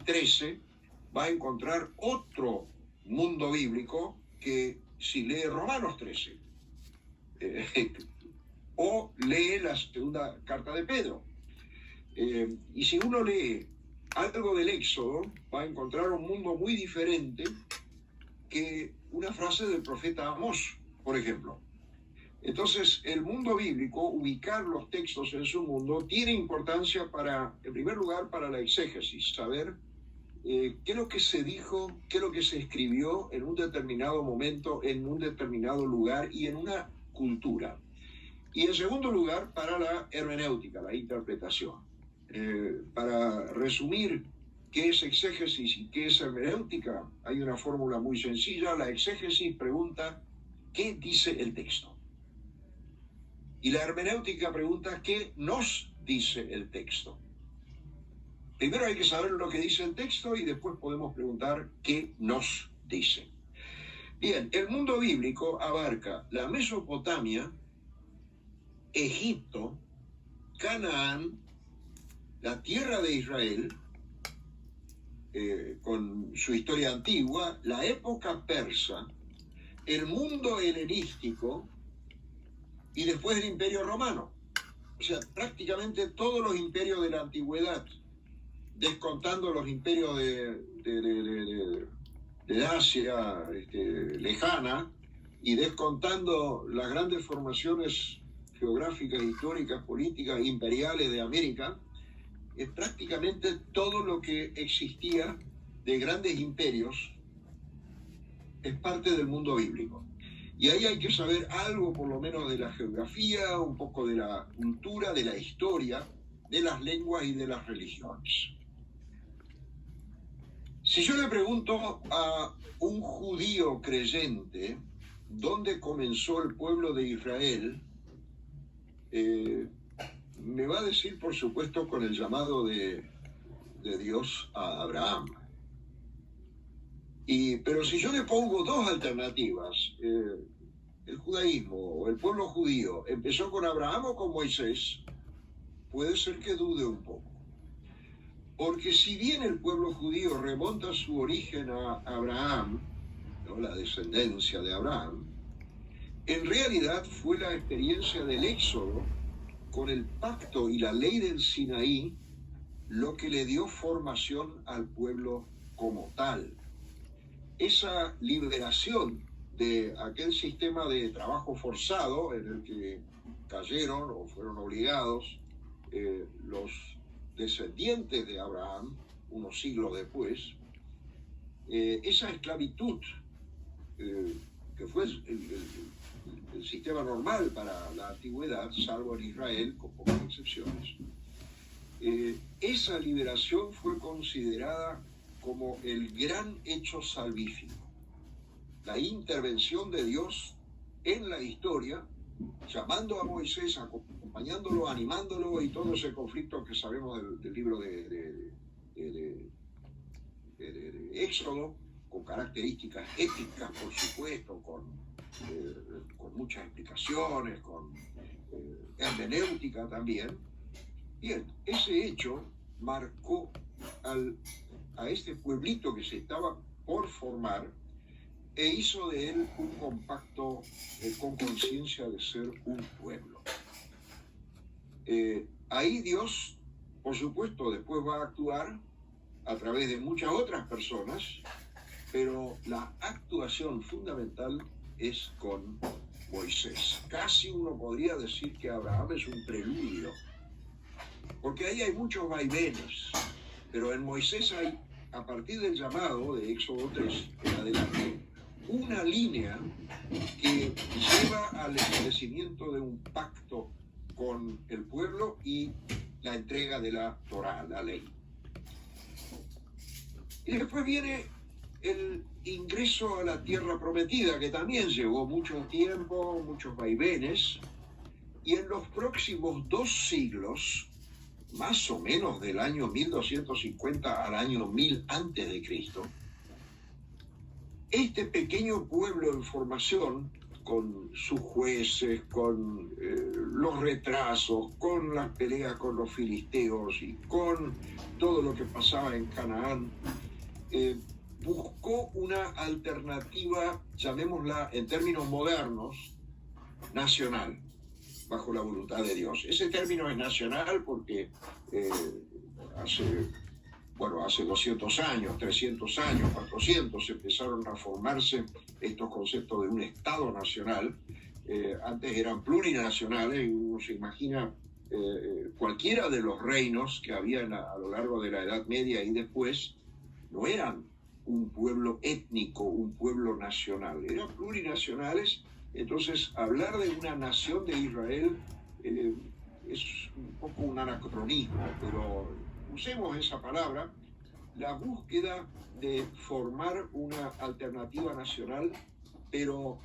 13, va a encontrar otro mundo bíblico que si lee Romanos 13, o lee la segunda carta de Pedro. Y si uno lee algo del Éxodo, va a encontrar un mundo muy diferente que una frase del profeta Amós, por ejemplo. Entonces, el mundo bíblico, ubicar los textos en su mundo, tiene importancia para, en primer lugar, para la exégesis, saber qué es lo que se dijo, qué es lo que se escribió en un determinado momento, en un determinado lugar y en una cultura. Y en segundo lugar, para la hermenéutica, la interpretación. Para resumir qué es exégesis y qué es hermenéutica, hay una fórmula muy sencilla. La exégesis pregunta ¿qué dice el texto? Y la hermenéutica pregunta ¿qué nos dice el texto? Primero hay que saber lo que dice el texto y después podemos preguntar ¿qué nos dice? Bien, el mundo bíblico abarca la Mesopotamia, Egipto, Canaán, la tierra de Israel, con su historia antigua, la época persa, el mundo helenístico y después el Imperio Romano. O sea, prácticamente todos los imperios de la antigüedad, descontando los imperios de Asia lejana y descontando las grandes formaciones geográficas, históricas, políticas, imperiales de América, es prácticamente todo lo que existía de grandes imperios es parte del mundo bíblico. Y ahí hay que saber algo por lo menos de la geografía, un poco de la cultura, de la historia, de las lenguas y de las religiones. Si yo le pregunto a un judío creyente dónde comenzó el pueblo de Israel, me va a decir, por supuesto, con el llamado de Dios a Abraham. Pero si yo le pongo dos alternativas, el judaísmo o el pueblo judío empezó con Abraham o con Moisés, puede ser que dude un poco. Porque si bien el pueblo judío remonta su origen a Abraham, ¿no?, la descendencia de Abraham, en realidad fue la experiencia del Éxodo con el pacto y la ley del Sinaí lo que le dio formación al pueblo como tal. Esa liberación de aquel sistema de trabajo forzado en el que cayeron o fueron obligados los descendientes de Abraham unos siglos después, esa esclavitud que fue el sistema normal para la antigüedad, salvo en Israel, con pocas excepciones, esa liberación fue considerada como el gran hecho salvífico, la intervención de Dios en la historia, llamando a Moisés, acompañándolo, animándolo, y todo ese conflicto que sabemos del libro de Éxodo, con características éticas, por supuesto, con muchas explicaciones, con hermenéutica también. Bien, ese hecho marcó a este pueblito que se estaba por formar e hizo de él un compacto con conciencia de ser un pueblo. Ahí Dios, por supuesto, después va a actuar a través de muchas otras personas, pero la actuación fundamental es con Moisés. Casi uno podría decir que Abraham es un preludio, porque ahí hay muchos vaivenes, pero en Moisés hay, a partir del llamado de Éxodo 3 en adelante, una línea que lleva al establecimiento de un pacto con el pueblo y la entrega de la Torá, la ley. Y después viene el ingreso a la tierra prometida, que también llevó mucho tiempo, muchos vaivenes, y en los próximos 2 siglos, más o menos del año 1250 al año 1000 a.C., este pequeño pueblo en formación con sus jueces, con los retrasos, con las peleas con los filisteos y con todo lo que pasaba en Canaán, buscó una alternativa, llamémosla en términos modernos, nacional, bajo la voluntad de Dios. Ese término es nacional porque hace 200 años, 300 años, 400, empezaron a formarse estos conceptos de un Estado nacional. Antes eran plurinacionales, y uno se imagina cualquiera de los reinos que había a lo largo de la Edad Media y después, no eran un pueblo étnico, un pueblo nacional, eran plurinacionales. Entonces, hablar de una nación de Israel es un poco un anacronismo, pero usemos esa palabra, la búsqueda de formar una alternativa nacional, pero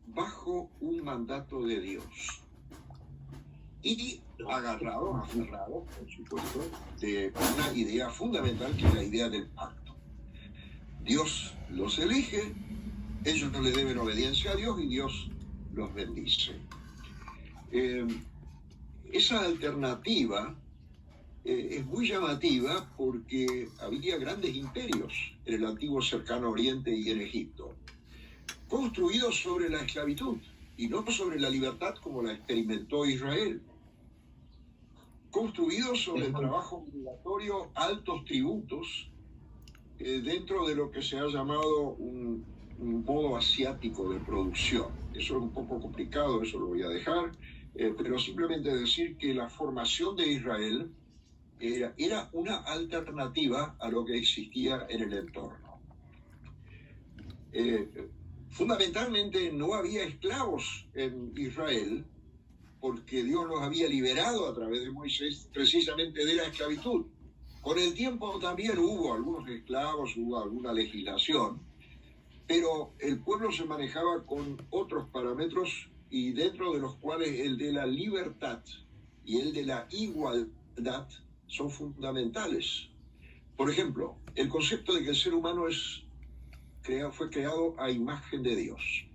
bajo un mandato de Dios. Y aferrado, por supuesto, de una idea fundamental, que es la idea del pacto. Dios los elige, ellos no le deben obediencia a Dios y Dios los bendice. Esa alternativa es muy llamativa porque había grandes imperios en el antiguo cercano oriente y en Egipto, construidos sobre la esclavitud y no sobre la libertad como la experimentó Israel, construidos sobre el trabajo obligatorio, altos tributos, dentro de lo que se ha llamado un modo asiático de producción. Eso es un poco complicado, eso lo voy a dejar, pero simplemente decir que la formación de Israel era una alternativa a lo que existía en el entorno. Fundamentalmente no había esclavos en Israel porque Dios los había liberado a través de Moisés precisamente de la esclavitud. Con el tiempo también hubo algunos esclavos, hubo alguna legislación, pero el pueblo se manejaba con otros parámetros, y dentro de los cuales el de la libertad y el de la igualdad son fundamentales. Por ejemplo, el concepto de que el ser humano fue creado a imagen de Dios.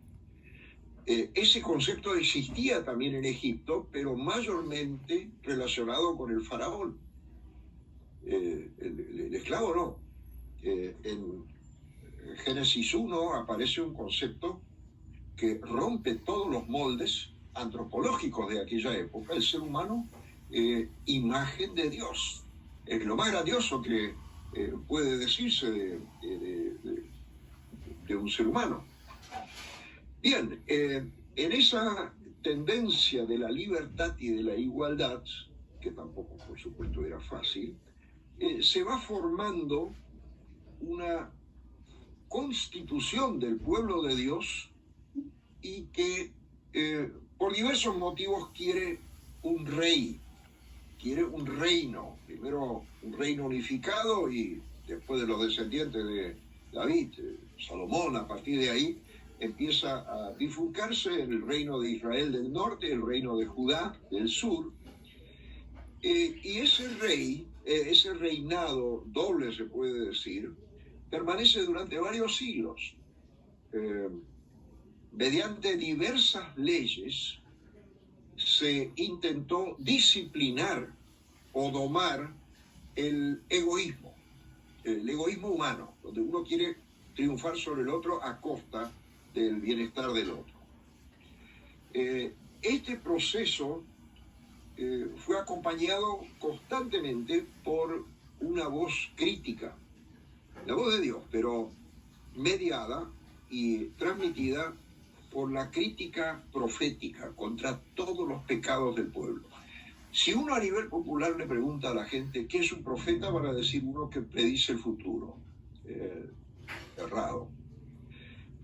Ese concepto existía también en Egipto, pero mayormente relacionado con el faraón. El esclavo no. En Génesis 1 aparece un concepto que rompe todos los moldes antropológicos de aquella época. El ser humano, imagen de Dios. Es lo más grandioso que puede decirse de un ser humano. Bien, en esa tendencia de la libertad y de la igualdad, que tampoco por supuesto era fácil, se va formando una constitución del pueblo de Dios, y que por diversos motivos quiere un rey, quiere un reino, primero un reino unificado y después de los descendientes de David, Salomón. A partir de ahí empieza a bifurcarse el reino de Israel del norte, el reino de Judá del sur, y ese rey, ese reinado doble se puede decir, permanece durante varios siglos. Mediante diversas leyes se intentó disciplinar o domar el egoísmo humano, donde uno quiere triunfar sobre el otro a costa del bienestar del otro. Este proceso fue acompañado constantemente por una voz crítica, la voz de Dios, pero mediada y transmitida por la crítica profética contra todos los pecados del pueblo. Si uno a nivel popular le pregunta a la gente qué es un profeta, van a decir uno que predice el futuro. Errado.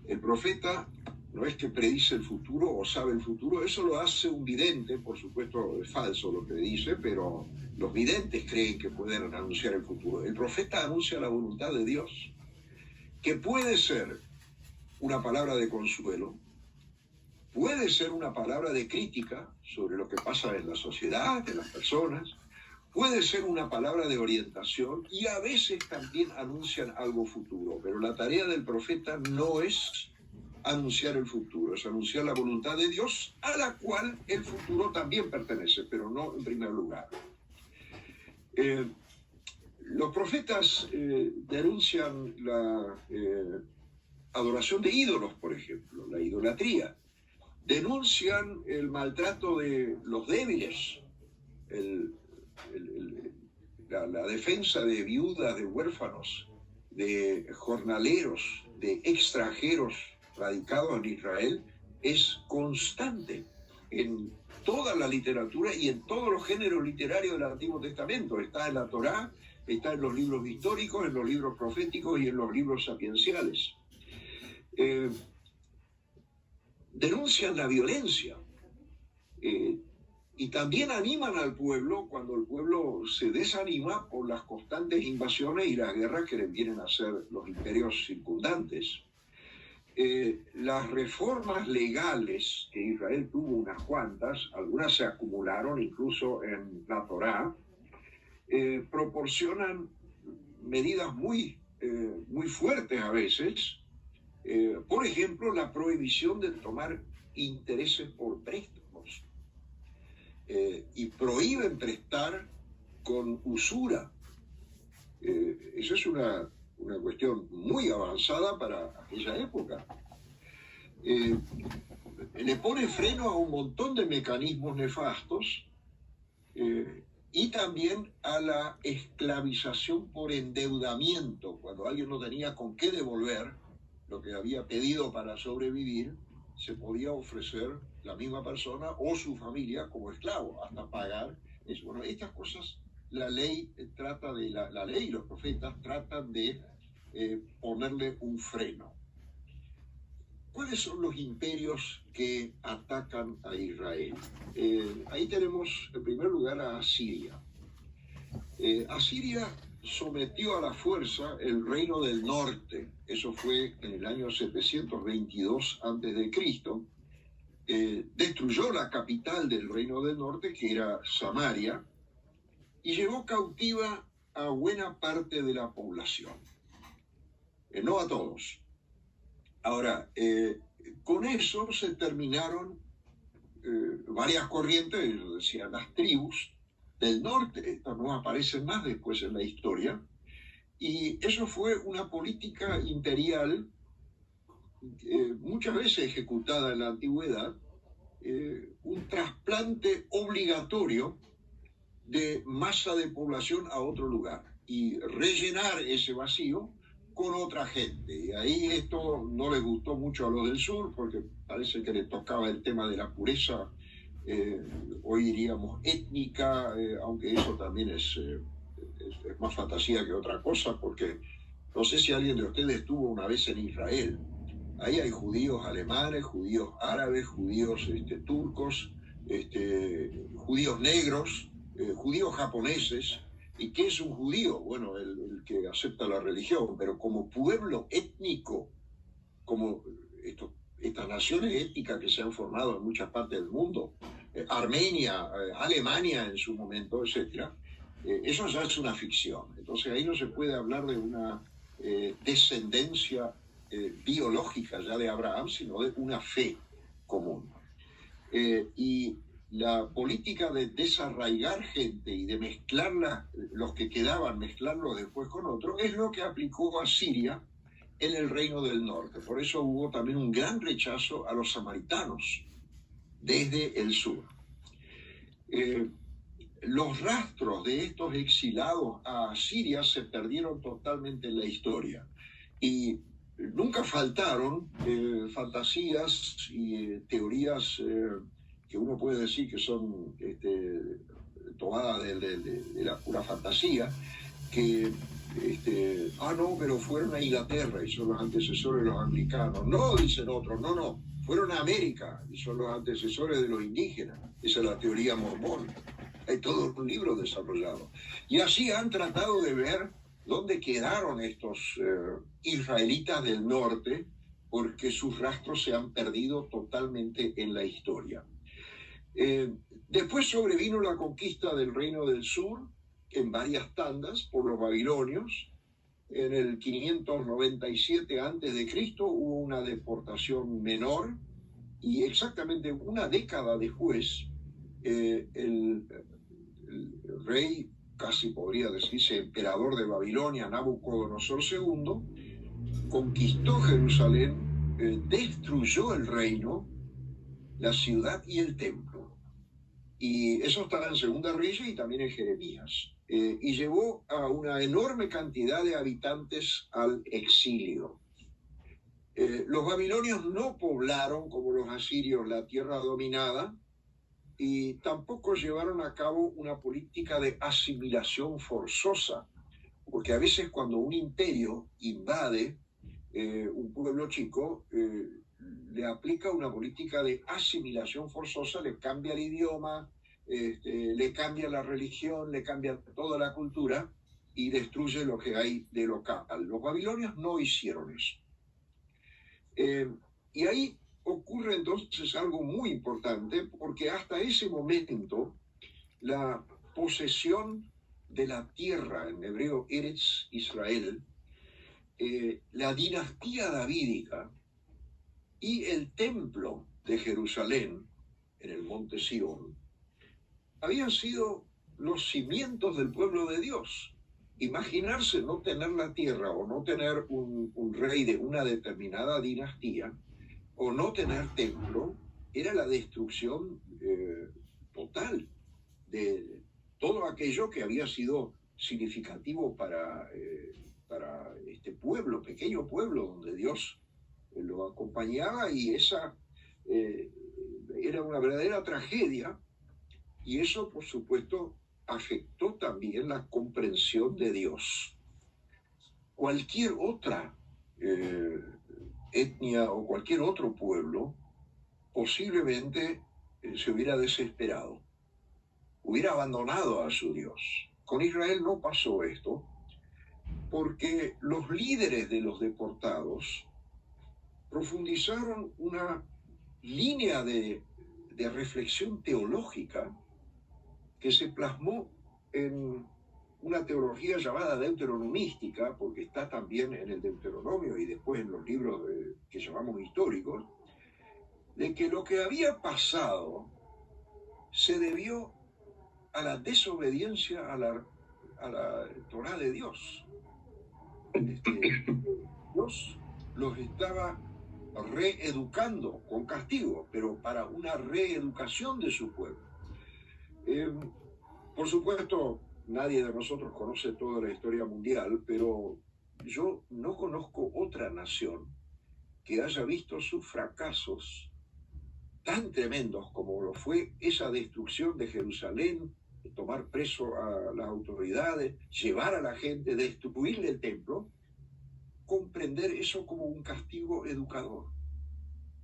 El profeta no es que predice el futuro o sabe el futuro, eso lo hace un vidente. Por supuesto es falso lo que dice, pero los videntes creen que pueden anunciar el futuro. El profeta anuncia la voluntad de Dios, que puede ser una palabra de consuelo, puede ser una palabra de crítica sobre lo que pasa en la sociedad, en las personas, puede ser una palabra de orientación, y a veces también anuncian algo futuro. Pero la tarea del profeta no es anunciar el futuro, es anunciar la voluntad de Dios, a la cual el futuro también pertenece, pero no en primer lugar. Los profetas denuncian la adoración de ídolos, por ejemplo, la idolatría. Denuncian el maltrato de los débiles, la defensa de viudas, de huérfanos, de jornaleros, de extranjeros radicados en Israel, es constante en toda la literatura y en todos los géneros literarios del Antiguo Testamento. Está en la Torá, está en los libros históricos, en los libros proféticos y en los libros sapienciales. Denuncian la violencia y también animan al pueblo cuando el pueblo se desanima por las constantes invasiones y las guerras que le vienen a hacer los imperios circundantes. Las reformas legales, que Israel tuvo unas cuantas, algunas se acumularon incluso en la Torá, proporcionan medidas muy fuertes a veces. Por ejemplo, la prohibición de tomar intereses por préstamos y prohíben prestar con usura. Eso es una cuestión muy avanzada para aquella época. Le pone freno a un montón de mecanismos nefastos y también a la esclavización por endeudamiento. Cuando alguien no tenía con qué devolver lo que había pedido para sobrevivir, se podía ofrecer la misma persona o su familia como esclavo hasta pagar eso. Bueno, estas cosas la ley trata de, la ley y los profetas tratan de ponerle un freno. ¿Cuáles son los imperios que atacan a Israel? Ahí tenemos en primer lugar a Asiria. Asiria sometió a la fuerza el reino del norte, eso fue en el año 722 a.C., destruyó la capital del reino del norte, que era Samaria, y llevó cautiva a buena parte de la población, no a todos. Ahora, con eso se terminaron varias corrientes, decían las tribus del norte, estas no aparecen más después en la historia, y eso fue una política imperial muchas veces ejecutada en la antigüedad, un trasplante obligatorio de masa de población a otro lugar y rellenar ese vacío con otra gente. Y ahí esto no le gustó mucho a los del sur porque parece que le tocaba el tema de la pureza, hoy diríamos étnica, aunque eso también es más fantasía que otra cosa, porque no sé si alguien de ustedes estuvo una vez en Israel. Ahí hay judíos alemanes, judíos árabes, judíos turcos, judíos negros, judíos japoneses. ¿Y qué es un judío? Bueno, el que acepta la religión, pero como pueblo étnico, como estas naciones étnicas que se han formado en muchas partes del mundo, Armenia, Alemania en su momento, etc., eso ya es una ficción. Entonces ahí no se puede hablar de una descendencia biológica ya de Abraham, sino de una fe común. Y la política de desarraigar gente y de mezclarla, los que quedaban, mezclarlos después con otros, es lo que aplicó a Siria en el reino del norte. Por eso hubo también un gran rechazo a los samaritanos desde el sur. Los rastros de estos exilados a Siria se perdieron totalmente en la historia y nunca faltaron fantasías y teorías que uno puede decir que son tomadas de la pura fantasía, que no, pero fueron a Inglaterra y son los antecesores de los anglicanos. No, dicen otros, no, fueron a América y son los antecesores de los indígenas. Esa es la teoría mormón. Hay todo un libro desarrollado. Y así han tratado de ver dónde quedaron estos israelitas del norte, porque sus rastros se han perdido totalmente en la historia. Después sobrevino la conquista del reino del sur en varias tandas por los babilonios. en el 597 a.C. hubo una deportación menor y exactamente una década después el rey, casi podría decirse emperador de Babilonia, Nabucodonosor II, conquistó Jerusalén, destruyó el reino, la ciudad y el templo. Y eso está en Segunda Reyes y también en Jeremías. Y llevó a una enorme cantidad de habitantes al exilio. Los babilonios no poblaron, como los asirios, la tierra dominada, y tampoco llevaron a cabo una política de asimilación forzosa, porque a veces cuando un imperio invade un pueblo chico, le aplica una política de asimilación forzosa, le cambia el idioma, le cambia la religión, le cambia toda la cultura y destruye lo que hay de local. Los babilonios no hicieron eso. Y ahí ocurre entonces algo muy importante, porque hasta ese momento la posesión de la tierra, en hebreo Eretz Israel, la dinastía davídica y el templo de Jerusalén en el monte Sión habían sido los cimientos del pueblo de Dios. Imaginarse no tener la tierra o no tener un rey de una determinada dinastía o no tener templo era la destrucción total de todo aquello que había sido significativo para este pueblo, pequeño pueblo donde Dios lo acompañaba, y esa era una verdadera tragedia, y eso por supuesto afectó también la comprensión de Dios. Cualquier otra etnia o cualquier otro pueblo posiblemente se hubiera desesperado, hubiera abandonado a su Dios. Con Israel no pasó esto, porque los líderes de los deportados profundizaron una línea de reflexión teológica que se plasmó en una teología llamada deuteronomística, porque está también en el Deuteronomio y después en los libros que llamamos históricos, de que lo que había pasado se debió a la desobediencia a la Torá de Dios. Dios los estaba reeducando con castigo, pero para una reeducación de su pueblo. Por supuesto, nadie de nosotros conoce toda la historia mundial, pero yo no conozco otra nación que haya visto sus fracasos tan tremendos como lo fue esa destrucción de Jerusalén, tomar preso a las autoridades, llevar a la gente, destruirle el templo, comprender eso como un castigo educador.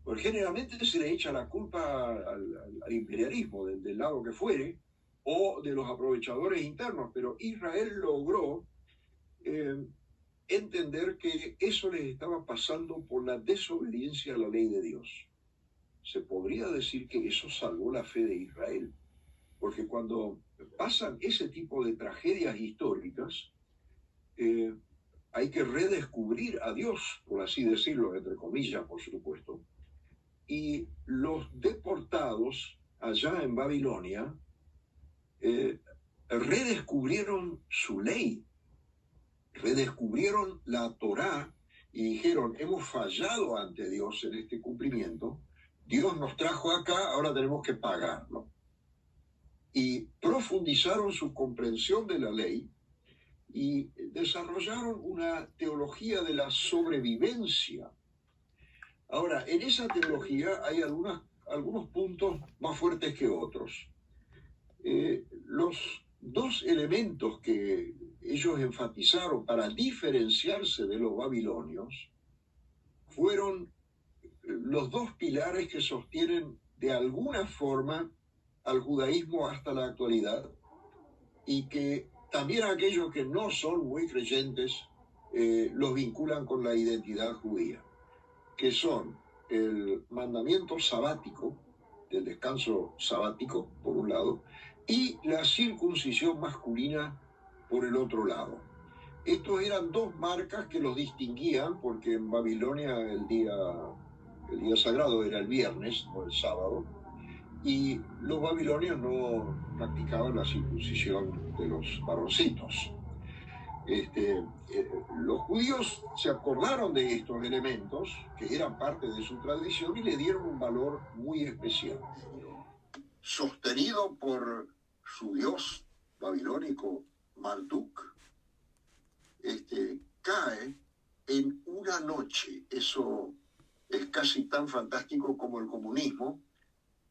Porque generalmente se le echa la culpa al imperialismo, del lado que fuere, o de los aprovechadores internos, pero Israel logró entender que eso les estaba pasando por la desobediencia a la ley de Dios. Se podría decir que eso salvó la fe de Israel, porque cuando pasan ese tipo de tragedias históricas, hay que redescubrir a Dios, por así decirlo, entre comillas, por supuesto. Y los deportados allá en Babilonia redescubrieron su ley, redescubrieron la Torá y dijeron: hemos fallado ante Dios en este cumplimiento, Dios nos trajo acá, ahora tenemos que pagarlo. Y profundizaron su comprensión de la ley y desarrollaron una teología de la sobrevivencia. Ahora, en esa teología hay algunos puntos más fuertes que otros. Los dos elementos que ellos enfatizaron para diferenciarse de los babilonios fueron los dos pilares que sostienen de alguna forma al judaísmo hasta la actualidad, y que también aquellos que no son muy creyentes los vinculan con la identidad judía, que son el mandamiento sabático, del descanso sabático, por un lado, y la circuncisión masculina, por el otro lado. estos eran dos marcas que los distinguían, porque en Babilonia el día sagrado era el viernes, no el sábado, y los babilonios no practicaban la circuncisión de los varoncitos. Los judíos se acordaron de estos elementos, que eran parte de su tradición, y le dieron un valor muy especial. Sostenido por su dios babilónico Marduk, cae en una noche. Eso es casi tan fantástico como el comunismo,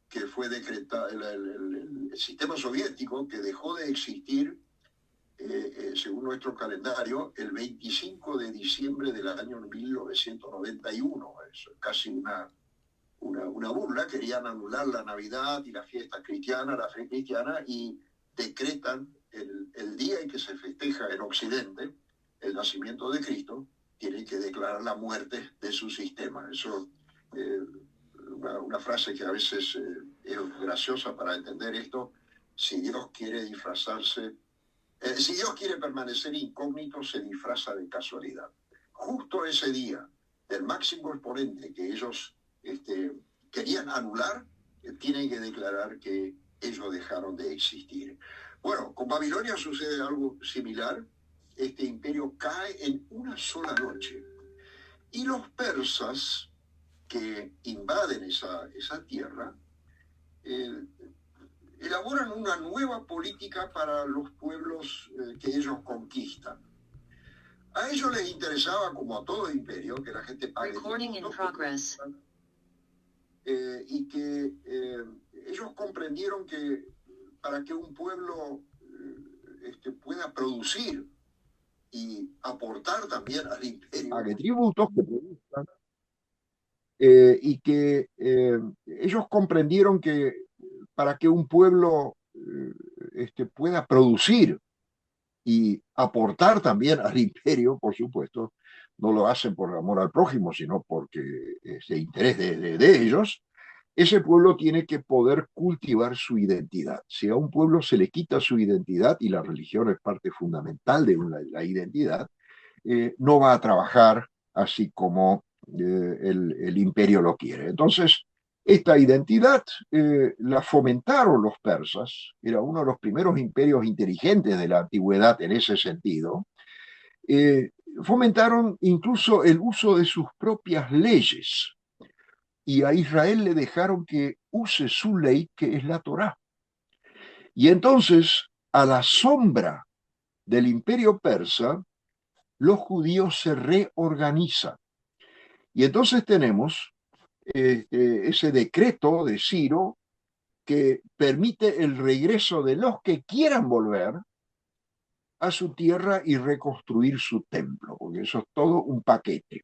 que fue decretado, el sistema soviético, que dejó de existir, según nuestro calendario, el 25 de diciembre del año 1991. Es casi una burla. Querían anular la Navidad y la fiesta cristiana, la fe cristiana, y decretan el día en que se festeja en Occidente el nacimiento de Cristo, tienen que declarar la muerte de su sistema. Eso, una frase que a veces es graciosa para entender esto: si Dios quiere disfrazarse, si Dios quiere permanecer incógnito, se disfraza de casualidad. Justo ese día del máximo exponente que ellos querían anular, tienen que declarar que ellos dejaron de existir. Bueno, con Babilonia sucede algo similar. Este imperio cae en una sola noche. Y los persas que invaden esa tierra elaboran una nueva política para los pueblos que ellos conquistan. A ellos les interesaba, como a todo imperio, que la gente pague impuestos, y que ellos comprendieron que para que un pueblo pueda producir y aportar también al imperio, pague tributos que produzcan, y que ellos comprendieron que para que un pueblo pueda producir y aportar también al imperio, por supuesto, no lo hacen por amor al prójimo, sino porque es de interés de ellos, ese pueblo tiene que poder cultivar su identidad. Si a un pueblo se le quita su identidad, y la religión es parte fundamental de la identidad, no va a trabajar así como el imperio lo quiere. Entonces, esta identidad la fomentaron los persas. Era uno de los primeros imperios inteligentes de la antigüedad en ese sentido. Fomentaron incluso el uso de sus propias leyes, y a Israel le dejaron que use su ley, que es la Torá. Y entonces, a la sombra del imperio persa, los judíos se reorganizan. Y entonces tenemos ese decreto de Ciro que permite el regreso de los que quieran volver a su tierra y reconstruir su templo, porque eso es todo un paquete.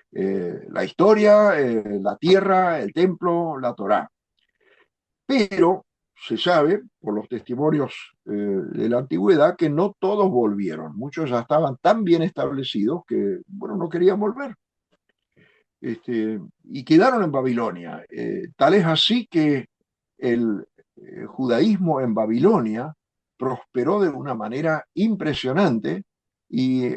La historia, la tierra, el templo, la Torá. Pero se sabe, por los testimonios de la antigüedad, que no todos volvieron. Muchos ya estaban tan bien establecidos que, bueno, no querían volver. Y quedaron en Babilonia. Tal es así que el judaísmo en Babilonia prosperó de una manera impresionante. Y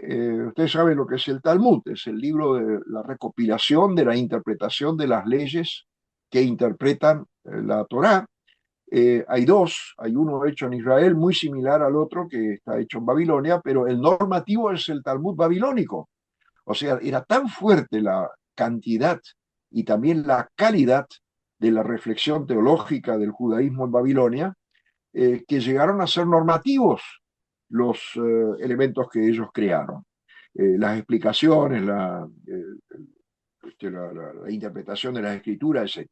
usted sabe lo que es el Talmud: es el libro de la recopilación de la interpretación de las leyes que interpretan la Torá. Hay dos: hay uno hecho en Israel muy similar al otro que está hecho en Babilonia, pero el normativo es el Talmud babilónico. O sea, era tan fuerte la cantidad y también la calidad de la reflexión teológica del judaísmo en Babilonia, que llegaron a ser normativos los elementos que ellos crearon. Las explicaciones, la interpretación de las escrituras, etc.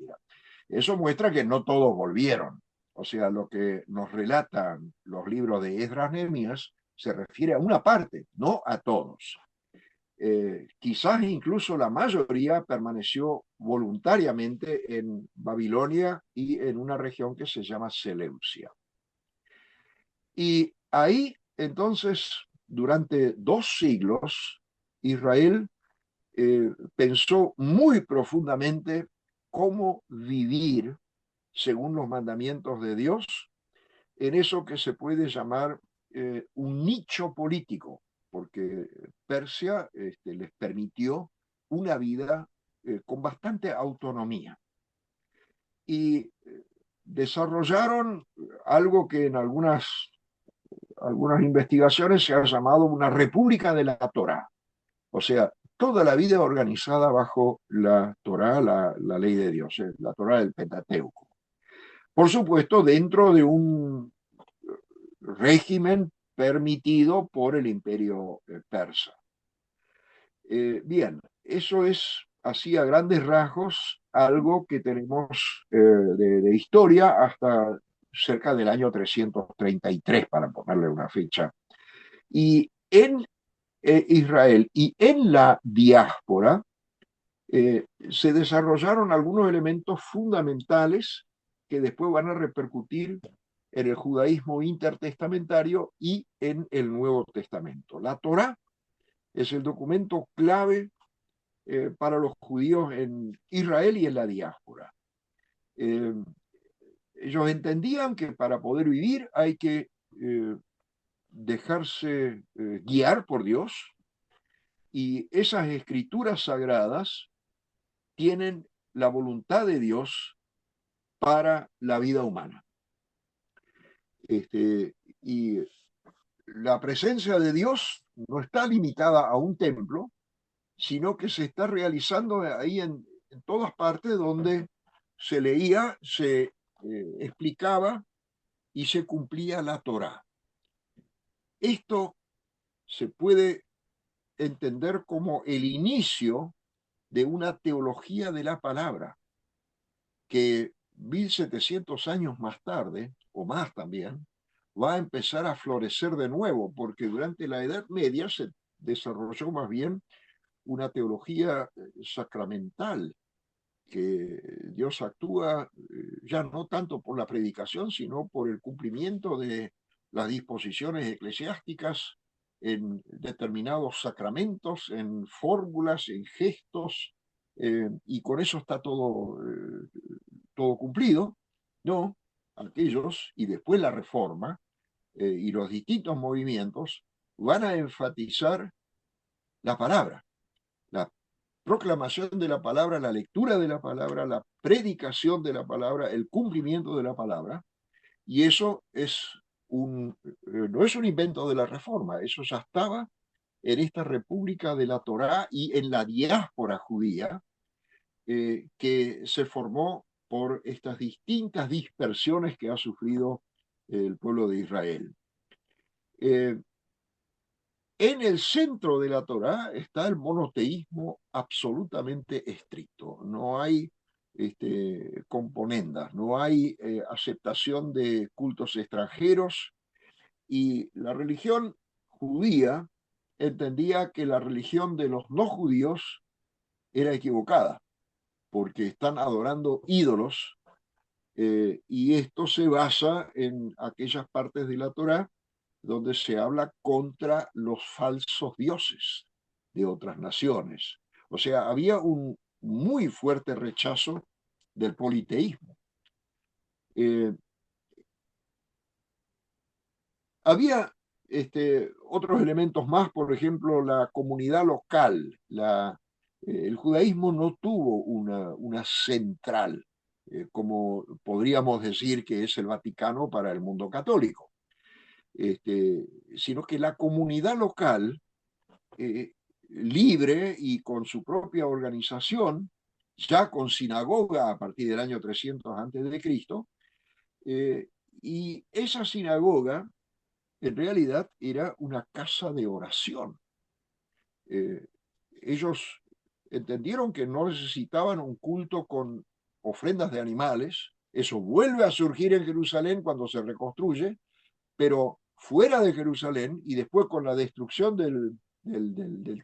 Eso muestra que no todos volvieron. O sea, lo que nos relatan los libros de Esdras, Nehemías, se refiere a una parte, no a todos. Quizás incluso la mayoría permaneció voluntariamente en Babilonia y en una región que se llama Seleucia. Y ahí, entonces, durante 2 siglos, Israel pensó muy profundamente cómo vivir según los mandamientos de Dios en eso que se puede llamar un nicho político. porque Persia les permitió una vida con bastante autonomía. Y desarrollaron algo que en algunas investigaciones se ha llamado una república de la Torá. O sea, toda la vida organizada bajo la Torá, la ley de Dios, la Torá del Pentateuco. Por supuesto, dentro de un régimen permitido por el imperio persa. Bien, eso es así a grandes rasgos algo que tenemos de historia hasta cerca del año 333, para ponerle una fecha. Y en Israel y en la diáspora se desarrollaron algunos elementos fundamentales que después van a repercutir en el judaísmo intertestamentario y en el Nuevo Testamento. La Torá es el documento clave para los judíos en Israel y en la diáspora. Ellos entendían que para poder vivir hay que dejarse guiar por Dios, y esas escrituras sagradas tienen la voluntad de Dios para la vida humana. Y la presencia de Dios no está limitada a un templo, sino que se está realizando ahí en todas partes donde se leía, se explicaba y se cumplía la Torá. Esto se puede entender como el inicio de una teología de la palabra que 1700 años más tarde, o más también, va a empezar a florecer de nuevo, porque durante la Edad Media se desarrolló más bien una teología sacramental, que Dios actúa ya no tanto por la predicación, sino por el cumplimiento de las disposiciones eclesiásticas en determinados sacramentos, en fórmulas, en gestos, y con eso está todo cumplido. No, aquellos, y después la Reforma y los distintos movimientos van a enfatizar la palabra, la proclamación de la palabra, la lectura de la palabra, la predicación de la palabra, el cumplimiento de la palabra, y eso no es un invento de la Reforma, eso ya estaba en esta República de la Torá y en la diáspora judía, que se formó por estas distintas dispersiones que ha sufrido el pueblo de Israel. En el centro de la Torá está el monoteísmo absolutamente estricto. No hay componendas, no hay aceptación de cultos extranjeros, y la religión judía entendía que la religión de los no judíos era equivocada, porque están adorando ídolos, y esto se basa en aquellas partes de la Torá donde se habla contra los falsos dioses de otras naciones. O sea, había un muy fuerte rechazo del politeísmo. Había otros elementos más, por ejemplo, la comunidad local. El judaísmo no tuvo una central, como podríamos decir que es el Vaticano para el mundo católico, sino que la comunidad local, libre y con su propia organización, ya con sinagoga a partir del año 300 a.C., y esa sinagoga en realidad era una casa de oración. Ellos entendieron que no necesitaban un culto con ofrendas de animales. Eso vuelve a surgir en Jerusalén cuando se reconstruye, pero fuera de Jerusalén, y después con la destrucción del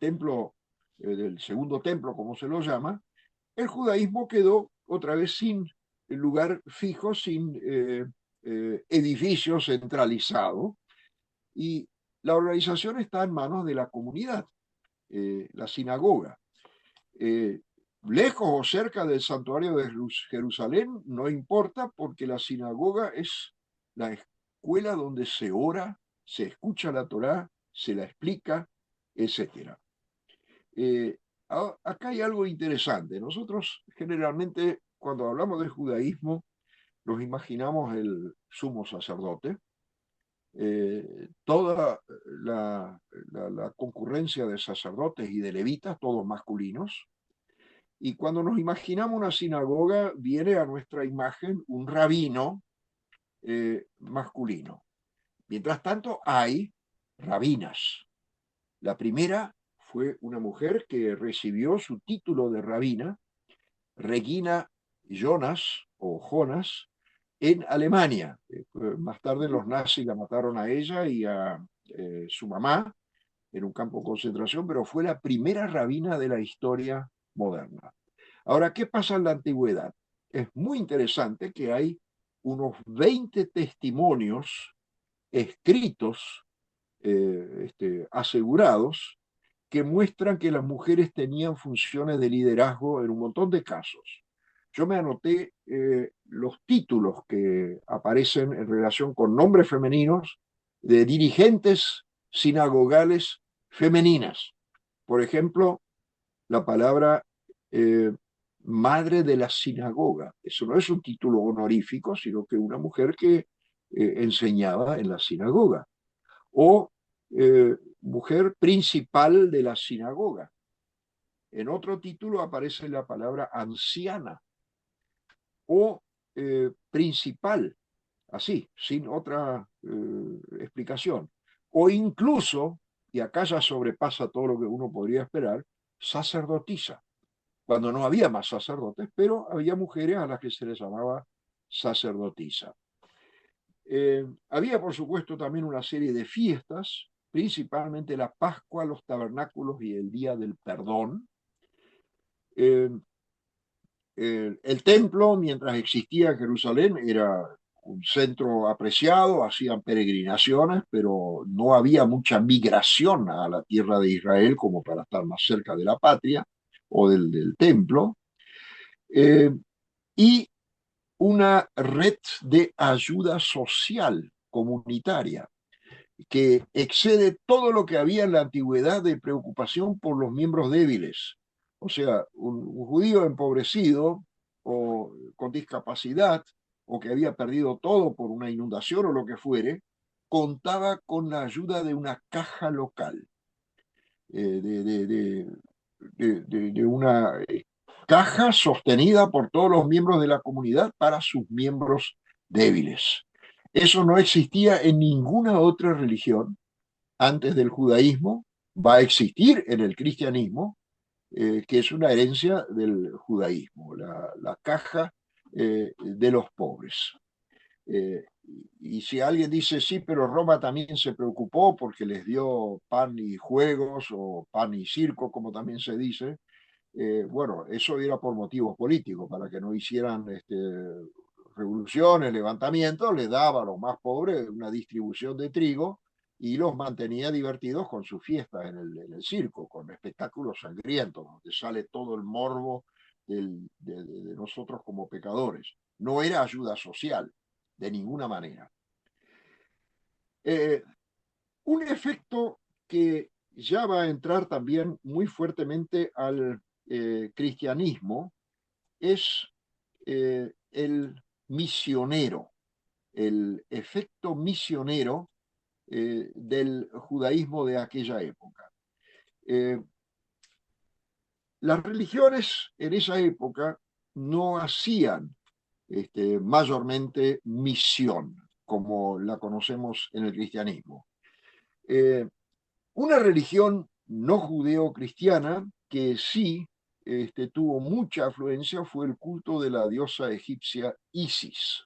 templo, del segundo templo, como se lo llama, el judaísmo quedó otra vez sin lugar fijo, sin edificio centralizado, y la organización está en manos de la comunidad, la sinagoga. Lejos o cerca del santuario de Jerusalén, no importa, porque la sinagoga es la escuela donde se ora, se escucha la Torá, se la explica, etc. Acá hay algo interesante. Nosotros generalmente cuando hablamos del judaísmo nos imaginamos el sumo sacerdote, toda la concurrencia de sacerdotes y de levitas, todos masculinos, y cuando nos imaginamos una sinagoga viene a nuestra imagen un rabino masculino. Mientras tanto hay rabinas. La primera fue una mujer que recibió su título de rabina, Regina Jonas o Jonas, en Alemania. Más tarde los nazis la mataron a ella y a su mamá en un campo de concentración, pero fue la primera rabina de la historia moderna. Ahora, ¿qué pasa en la antigüedad? Es muy interesante que hay unos 20 testimonios escritos, asegurados, que muestran que las mujeres tenían funciones de liderazgo en un montón de casos. Yo me anoté los títulos que aparecen en relación con nombres femeninos de dirigentes sinagogales femeninas. Por ejemplo, la palabra eh, madre de la sinagoga. Eso no es un título honorífico, sino que una mujer que enseñaba en la sinagoga. O mujer principal de la sinagoga. En otro título aparece la palabra anciana o principal, así, sin otra explicación. O incluso, y acá ya sobrepasa todo lo que uno podría esperar, sacerdotisa, cuando no había más sacerdotes, pero había mujeres a las que se les llamaba sacerdotisa. Había, por supuesto, también una serie de fiestas, principalmente la Pascua, los tabernáculos y el Día del Perdón. Eh, el templo, mientras existía en Jerusalén, era un centro apreciado, hacían peregrinaciones, pero no había mucha migración a la tierra de Israel como para estar más cerca de la patria o del templo. Y una red de ayuda social comunitaria que excede todo lo que había en la antigüedad de preocupación por los miembros débiles. O sea, un judío empobrecido o con discapacidad o que había perdido todo por una inundación o lo que fuere, contaba con la ayuda de una caja local, eh, de, de, de una caja sostenida por todos los miembros de la comunidad para sus miembros débiles. Eso no existía en ninguna otra religión antes del judaísmo, va a existir en el cristianismo, que es una herencia del judaísmo, la caja de los pobres. Eh, y si alguien dice, sí, pero Roma también se preocupó porque les dio pan y juegos, o pan y circo, como también se dice, bueno, eso era por motivos políticos, para que no hicieran revoluciones, levantamientos, les daba a los más pobres una distribución de trigo y los mantenía divertidos con sus fiestas en el circo, con espectáculos sangrientos, donde sale todo el morbo de nosotros como pecadores. No era ayuda social, de ninguna manera. Eh, un efecto que ya va a entrar también muy fuertemente al cristianismo es el misionero, el efecto misionero del judaísmo de aquella época. Las religiones en esa época no hacían mayormente misión, como la conocemos en el cristianismo. Una religión no judeo-cristiana que sí tuvo mucha afluencia fue el culto de la diosa egipcia Isis.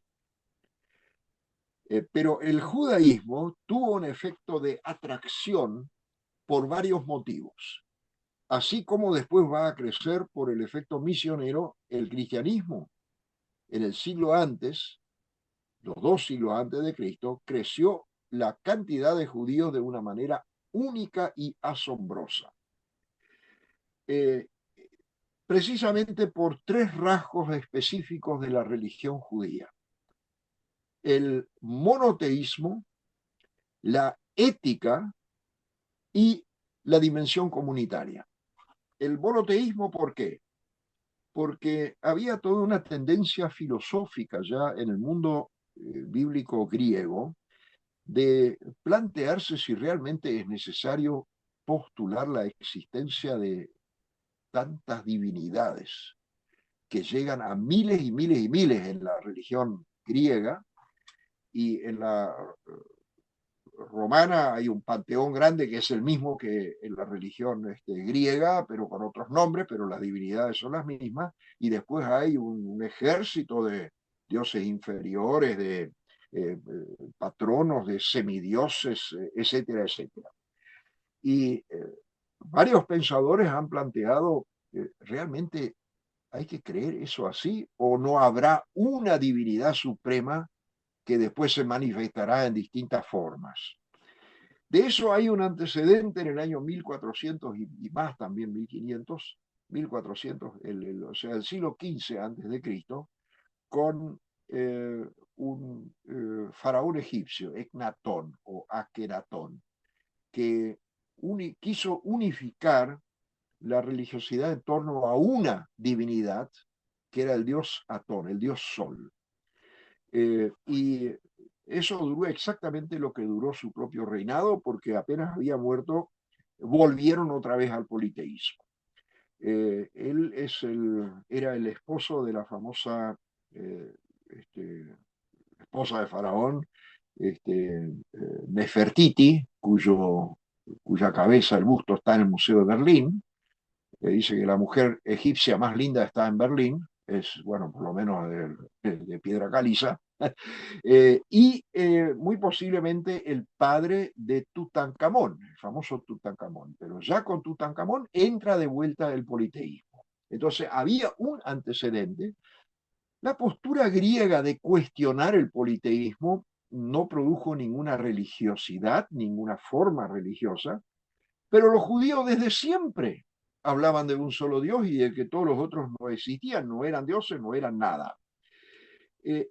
Pero el judaísmo tuvo un efecto de atracción por varios motivos, así como después va a crecer por el efecto misionero el cristianismo. En el siglo antes, los 2 siglos antes de Cristo, creció la cantidad de judíos de una manera única y asombrosa. Precisamente por 3 rasgos específicos de la religión judía: el monoteísmo, la ética y la dimensión comunitaria. El monoteísmo, ¿por qué? Porque había toda una tendencia filosófica ya en el mundo bíblico griego de plantearse si realmente es necesario postular la existencia de tantas divinidades que llegan a miles y miles y miles en la religión griega, y en la romana hay un panteón grande que es el mismo que en la religión griega, pero con otros nombres, pero las divinidades son las mismas, y después hay un ejército de dioses inferiores, de patronos, de semidioses, etcétera, etcétera. Y varios pensadores han planteado, ¿realmente hay que creer eso así o no habrá una divinidad suprema que después se manifestará en distintas formas? De eso hay un antecedente en el año 1400 y más, también 1500, 1400, o sea, el siglo XV antes de Cristo, con un faraón egipcio, Ecnatón o Akenatón, que quiso unificar la religiosidad en torno a una divinidad que era el dios Atón, el dios Sol. Y eso duró exactamente lo que duró su propio reinado, porque apenas había muerto, volvieron otra vez al politeísmo. Él era el esposo de la famosa eh, este, esposa de Faraón, Nefertiti, cuya cabeza, el busto, está en el Museo de Berlín. Dice que la mujer egipcia más linda está en Berlín, es, bueno, por lo menos de piedra caliza, muy posiblemente el padre de Tutankamón, el famoso Tutankamón, pero ya con Tutankamón entra de vuelta el politeísmo. Entonces había un antecedente. La postura griega de cuestionar el politeísmo no produjo ninguna religiosidad, ninguna forma religiosa, pero los judíos desde siempre hablaban de un solo Dios y de que todos los otros no existían, no eran dioses, no eran nada.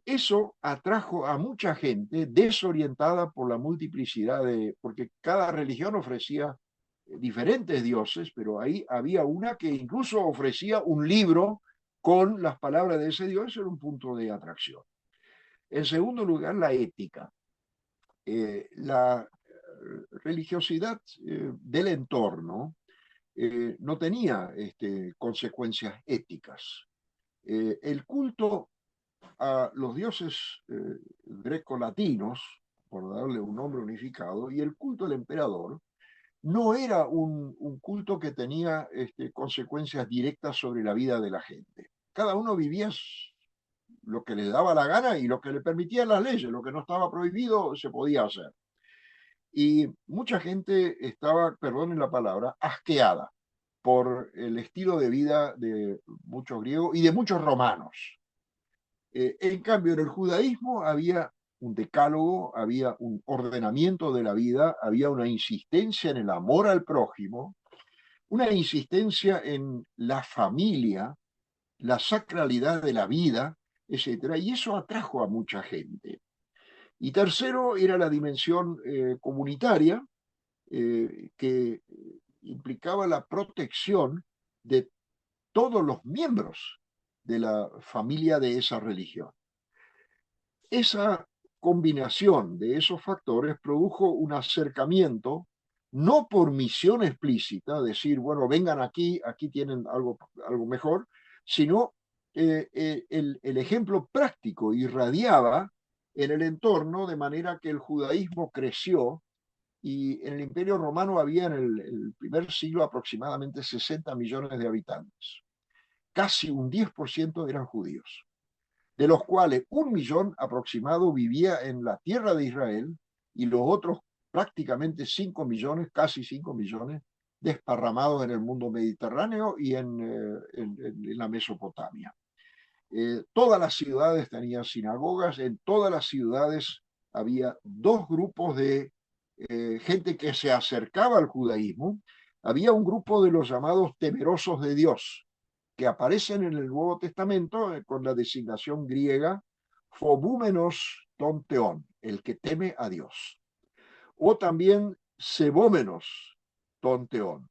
Eso atrajo a mucha gente desorientada por la multiplicidad porque cada religión ofrecía diferentes dioses, pero ahí había una que incluso ofrecía un libro con las palabras de ese dios, era un punto de atracción. En segundo lugar, la ética. La religiosidad del entorno no tenía consecuencias éticas. El culto a los dioses grecolatinos, por darle un nombre unificado, y el culto al emperador, no era un culto que tenía consecuencias directas sobre la vida de la gente. Cada uno vivía lo que le daba la gana y lo que le permitían las leyes, lo que no estaba prohibido se podía hacer. Y mucha gente estaba, perdonen la palabra, asqueada por el estilo de vida de muchos griegos y de muchos romanos. En cambio, en el judaísmo había un decálogo, había un ordenamiento de la vida, había una insistencia en el amor al prójimo, una insistencia en la familia, la sacralidad de la vida, etcétera, y eso atrajo a mucha gente. Y tercero era la dimensión comunitaria, que implicaba la protección de todos los miembros de la familia de esa religión. Esa combinación de esos factores produjo un acercamiento, no por misión explícita, decir, bueno, vengan aquí, aquí tienen algo mejor, sino el ejemplo práctico irradiaba en el entorno, de manera que el judaísmo creció, y en el Imperio Romano había en el primer siglo aproximadamente 60 millones de habitantes. Casi un 10% eran judíos, de los cuales 1 millón aproximado vivía en la tierra de Israel y los otros prácticamente 5 millones, casi 5 millones, desparramados en el mundo mediterráneo y en la Mesopotamia. Todas las ciudades tenían sinagogas, en todas las ciudades había dos grupos de gente que se acercaba al judaísmo. Había un grupo de los llamados temerosos de Dios, que aparecen en el Nuevo Testamento con la designación griega phobúmenos ton theon, el que teme a Dios. O también sebómenos, tonteón.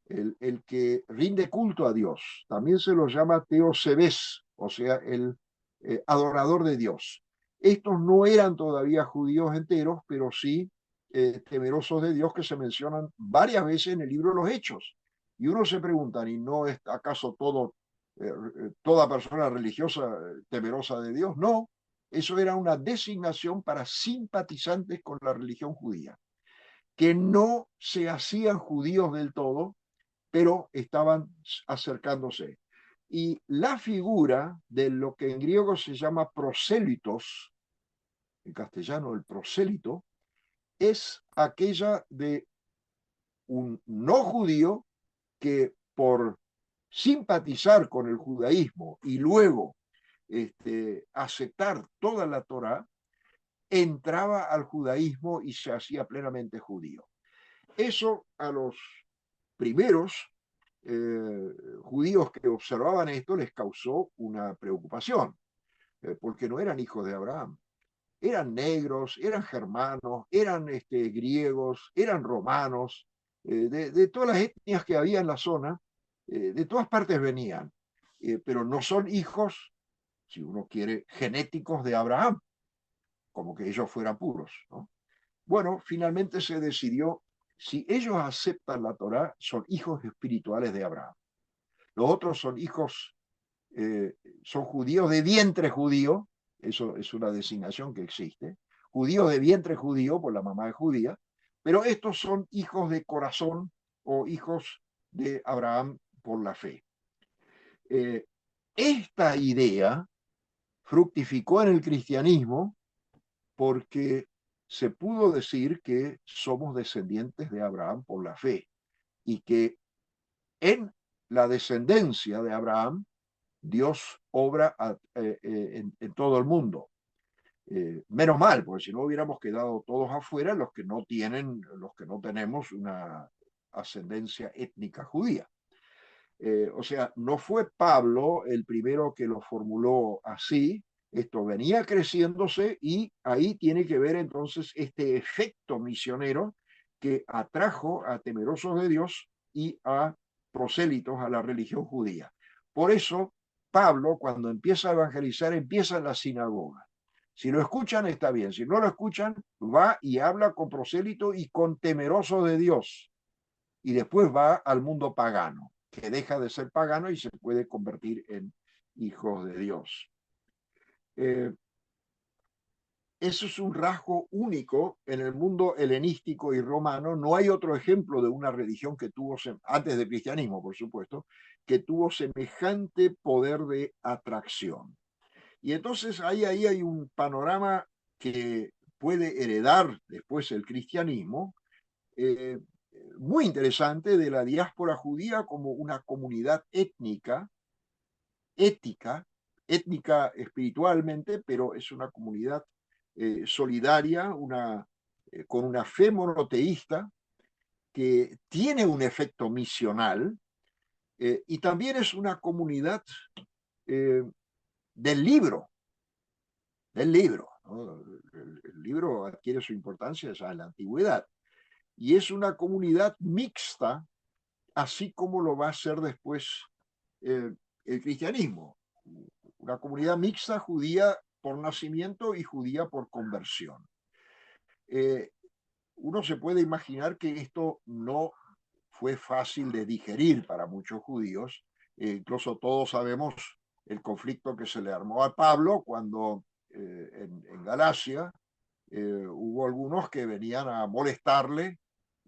El que rinde culto a Dios. También se lo llama teosebes, o sea, el adorador de Dios. Estos no eran todavía judíos enteros, pero sí temerosos de Dios, que se mencionan varias veces en el libro de los Hechos. Y uno se pregunta, ¿y no es acaso toda persona religiosa temerosa de Dios? No, eso era una designación para simpatizantes con la religión judía, que no se hacían judíos del todo, pero estaban acercándose. Y la figura de lo que en griego se llama prosélitos, en castellano el prosélito, es aquella de un no judío que por simpatizar con el judaísmo y luego aceptar toda la Torá, entraba al judaísmo y se hacía plenamente judío. Eso a los primeros judíos que observaban esto les causó una preocupación, porque no eran hijos de Abraham, eran negros, eran germanos, eran griegos, eran romanos, de todas las etnias que había en la zona, de todas partes venían, pero no son hijos, si uno quiere, genéticos de Abraham, como que ellos fueran puros, ¿no? Bueno, finalmente se decidió, si ellos aceptan la Torá, son hijos espirituales de Abraham. Los otros son hijos, son judíos de vientre judío, eso es una designación que existe, judíos de vientre judío, por la mamá es judía, pero estos son hijos de corazón o hijos de Abraham por la fe. Esta idea fructificó en el cristianismo porque se pudo decir que somos descendientes de Abraham por la fe y que en la descendencia de Abraham Dios obra en todo el mundo. Menos mal, porque si no hubiéramos quedado todos afuera los que no tenemos una ascendencia étnica judía. O sea, no fue Pablo el primero que lo formuló así, esto venía creciéndose y ahí tiene que ver entonces este efecto misionero que atrajo a temerosos de Dios y a prosélitos a la religión judía. Por eso, Pablo, cuando empieza a evangelizar, empieza en la sinagoga. Si lo escuchan, está bien. Si no lo escuchan, va y habla con prosélitos y con temerosos de Dios. Y después va al mundo pagano, que deja de ser pagano y se puede convertir en hijos de Dios. Eso es un rasgo único en el mundo helenístico y romano. No hay otro ejemplo de una religión que tuvo, antes del cristianismo, por supuesto, que tuvo semejante poder de atracción. Y entonces ahí hay un panorama que puede heredar después el cristianismo, muy interesante, de la diáspora judía como una comunidad étnica, étnica espiritualmente, pero es una comunidad solidaria, con una fe monoteísta que tiene un efecto misional, y también es una comunidad eh, del libro, ¿no? El libro adquiere su importancia ya en la antigüedad, y es una comunidad mixta, así como lo va a ser después eh, el cristianismo, una comunidad mixta, judía por nacimiento y judía por conversión. Uno se puede imaginar que esto no fue fácil de digerir para muchos judíos. Incluso todos sabemos el conflicto que se le armó a Pablo cuando en Galacia hubo algunos que venían a molestarle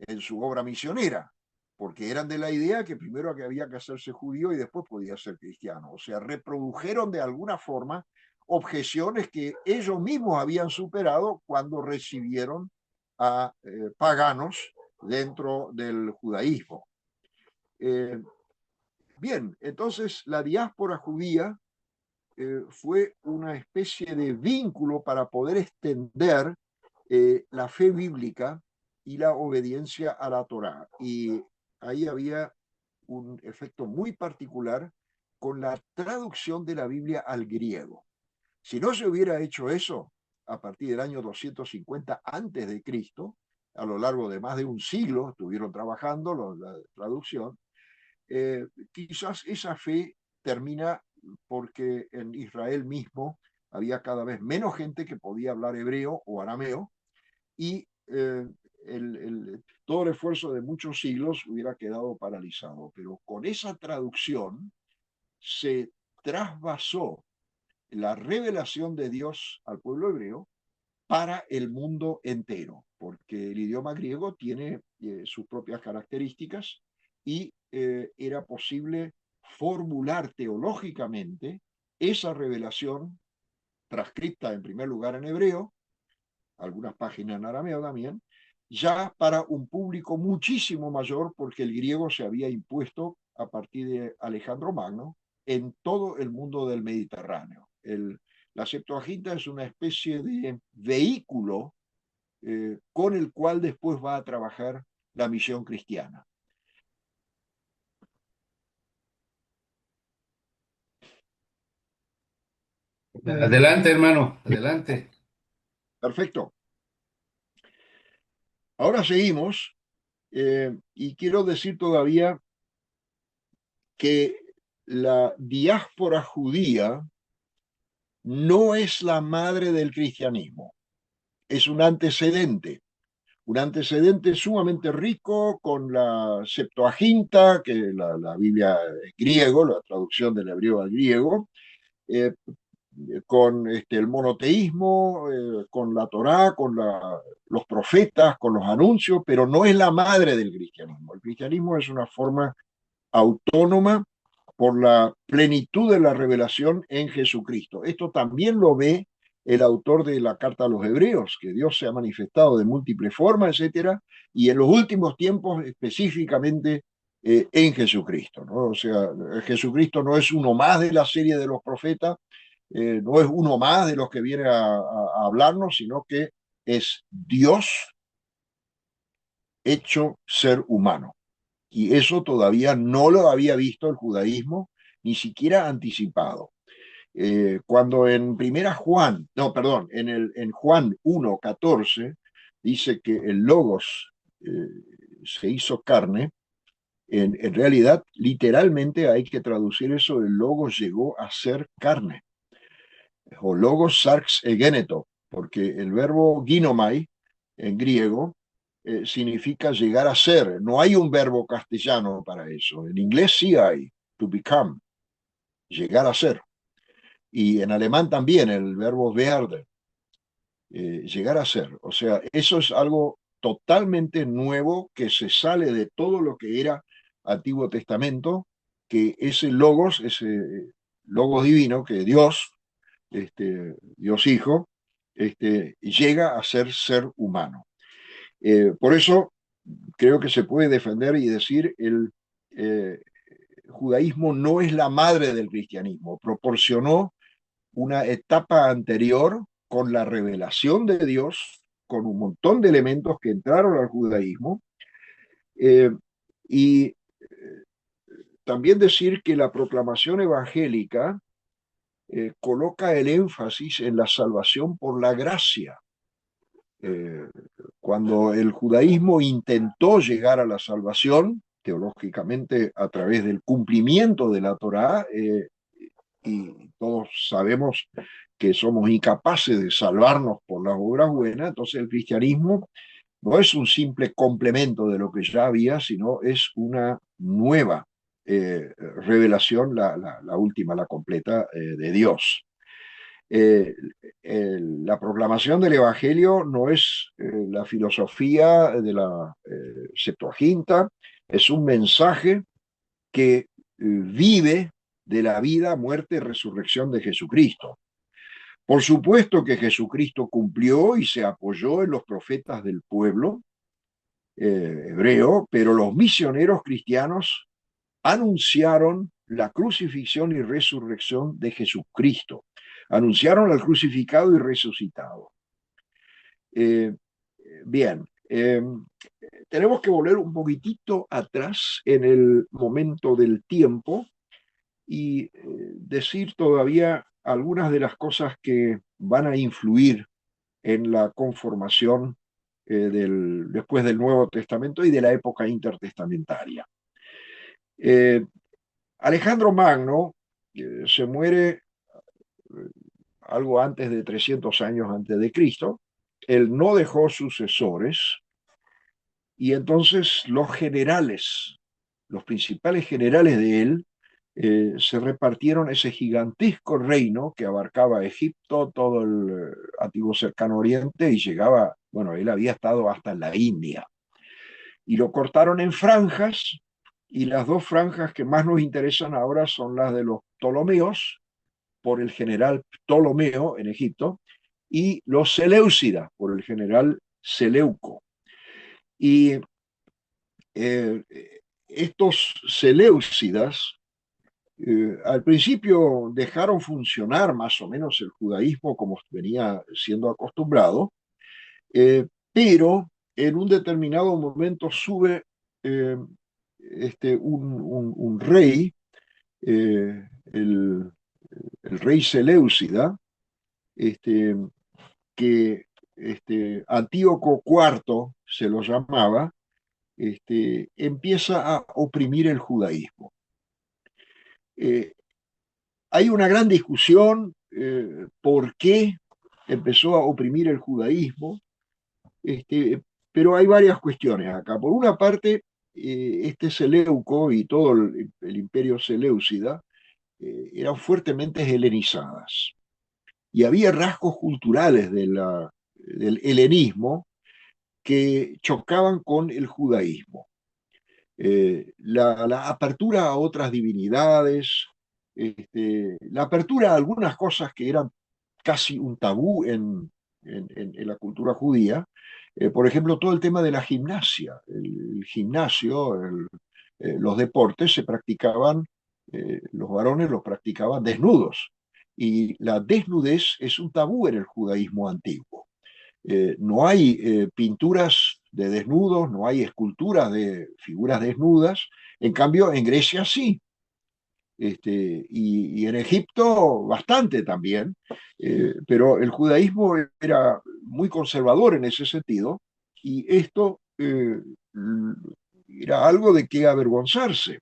en su obra misionera, porque eran de la idea que primero que había que hacerse judío y después podía ser cristiano. O sea, reprodujeron de alguna forma objeciones que ellos mismos habían superado cuando recibieron a paganos dentro del judaísmo. Bien, entonces la diáspora judía fue una especie de vínculo para poder extender la fe bíblica y la obediencia a la Torá. Y ahí había un efecto muy particular con la traducción de la Biblia al griego. Si no se hubiera hecho eso a partir del año 250 antes de Cristo, a lo largo de más de un siglo estuvieron trabajando la traducción, quizás esa fe termina porque en Israel mismo había cada vez menos gente que podía hablar hebreo o arameo y todo el esfuerzo de muchos siglos hubiera quedado paralizado. Pero con esa traducción se trasvasó la revelación de Dios al pueblo hebreo para el mundo entero, porque el idioma griego tiene sus propias características y era posible formular teológicamente esa revelación transcripta en primer lugar en hebreo, algunas páginas en arameo también, ya para un público muchísimo mayor, porque el griego se había impuesto a partir de Alejandro Magno en todo el mundo del Mediterráneo. La Septuaginta es una especie de vehículo con el cual después va a trabajar la misión cristiana. Adelante, hermano, adelante. Perfecto. Ahora seguimos y quiero decir todavía que la diáspora judía no es la madre del cristianismo, es un antecedente sumamente rico con la Septuaginta, que es la Biblia griego, la traducción del hebreo al griego, eh, con el monoteísmo, con la Torá, con los profetas, con los anuncios, pero no es la madre del cristianismo. El cristianismo es una forma autónoma por la plenitud de la revelación en Jesucristo. Esto también lo ve el autor de la carta a los hebreos, que Dios se ha manifestado de múltiples formas, etcétera, y en los últimos tiempos específicamente en Jesucristo, ¿no? O sea, Jesucristo no es uno más de la serie de los profetas, no es uno más de los que viene a hablarnos, sino que es Dios hecho ser humano. Y eso todavía no lo había visto el judaísmo, ni siquiera anticipado. Cuando en primera Juan, no, perdón, en Juan 1:14 dice que el Logos se hizo carne, en realidad, literalmente hay que traducir eso, el Logos llegó a ser carne, o Logos sarx egeneto, porque el verbo ginomai en griego significa llegar a ser. No hay un verbo castellano para eso. En inglés sí hay, to become, llegar a ser. Y en alemán también el verbo werden, llegar a ser. O sea, eso es algo totalmente nuevo que se sale de todo lo que era Antiguo Testamento, que ese logos divino, que Dios, Dios Hijo, llega a ser humano. Por eso creo que se puede defender y decir el judaísmo no es la madre del cristianismo, proporcionó una etapa anterior con la revelación de Dios, con un montón de elementos que entraron al judaísmo, eh, y también decir que la proclamación evangélica coloca el énfasis en la salvación por la gracia. Eh, Cuando el judaísmo intentó llegar a la salvación, teológicamente a través del cumplimiento de la Torá, y todos sabemos que somos incapaces de salvarnos por las obras buenas, entonces el cristianismo no es un simple complemento de lo que ya había, sino es una nueva revelación, la última, la completa de Dios. Eh, la proclamación del Evangelio no es la filosofía de la Septuaginta, es un mensaje que vive de la vida, muerte y resurrección de Jesucristo. Por supuesto que Jesucristo cumplió y se apoyó en los profetas del pueblo hebreo, pero los misioneros cristianos anunciaron la crucifixión y resurrección de Jesucristo. Anunciaron al crucificado y resucitado. Eh, Bien, tenemos que volver un poquitito atrás en el momento del tiempo y decir todavía algunas de las cosas que van a influir en la conformación después del Nuevo Testamento y de la época intertestamentaria. Alejandro Magno se muere algo antes de 300 años antes de Cristo. Él no dejó sucesores y entonces los generales, los principales generales de él, se repartieron ese gigantesco reino que abarcaba Egipto, todo el antiguo cercano oriente y llegaba, bueno, él había estado hasta en la India. Y lo cortaron en franjas, y las dos franjas que más nos interesan ahora son las de los Ptolomeos, por el general Ptolomeo en Egipto, y los Seleucidas, por el general Seleuco. Y eh, estos Seleucidas al principio dejaron funcionar más o menos el judaísmo como venía siendo acostumbrado, pero en un determinado momento sube eh, un rey, eh, el, el, rey Seleucida, este, que Antíoco IV se lo llamaba, empieza a oprimir el judaísmo. Hay una gran discusión por qué empezó a oprimir el judaísmo, pero hay varias cuestiones acá. Por una parte, este Seleuco y todo el imperio Seleucida eran fuertemente helenizadas y había rasgos culturales del helenismo que chocaban con el judaísmo. La apertura a otras divinidades, la apertura a algunas cosas que eran casi un tabú en la cultura judía, por ejemplo, todo el tema de la gimnasia, el gimnasio, los deportes se practicaban, los varones los practicaban desnudos, y la desnudez es un tabú en el judaísmo antiguo. No hay pinturas de desnudos, no hay esculturas de figuras desnudas, en cambio en Grecia sí, y en Egipto bastante también, pero el judaísmo era muy conservador en ese sentido y esto era algo de que avergonzarse.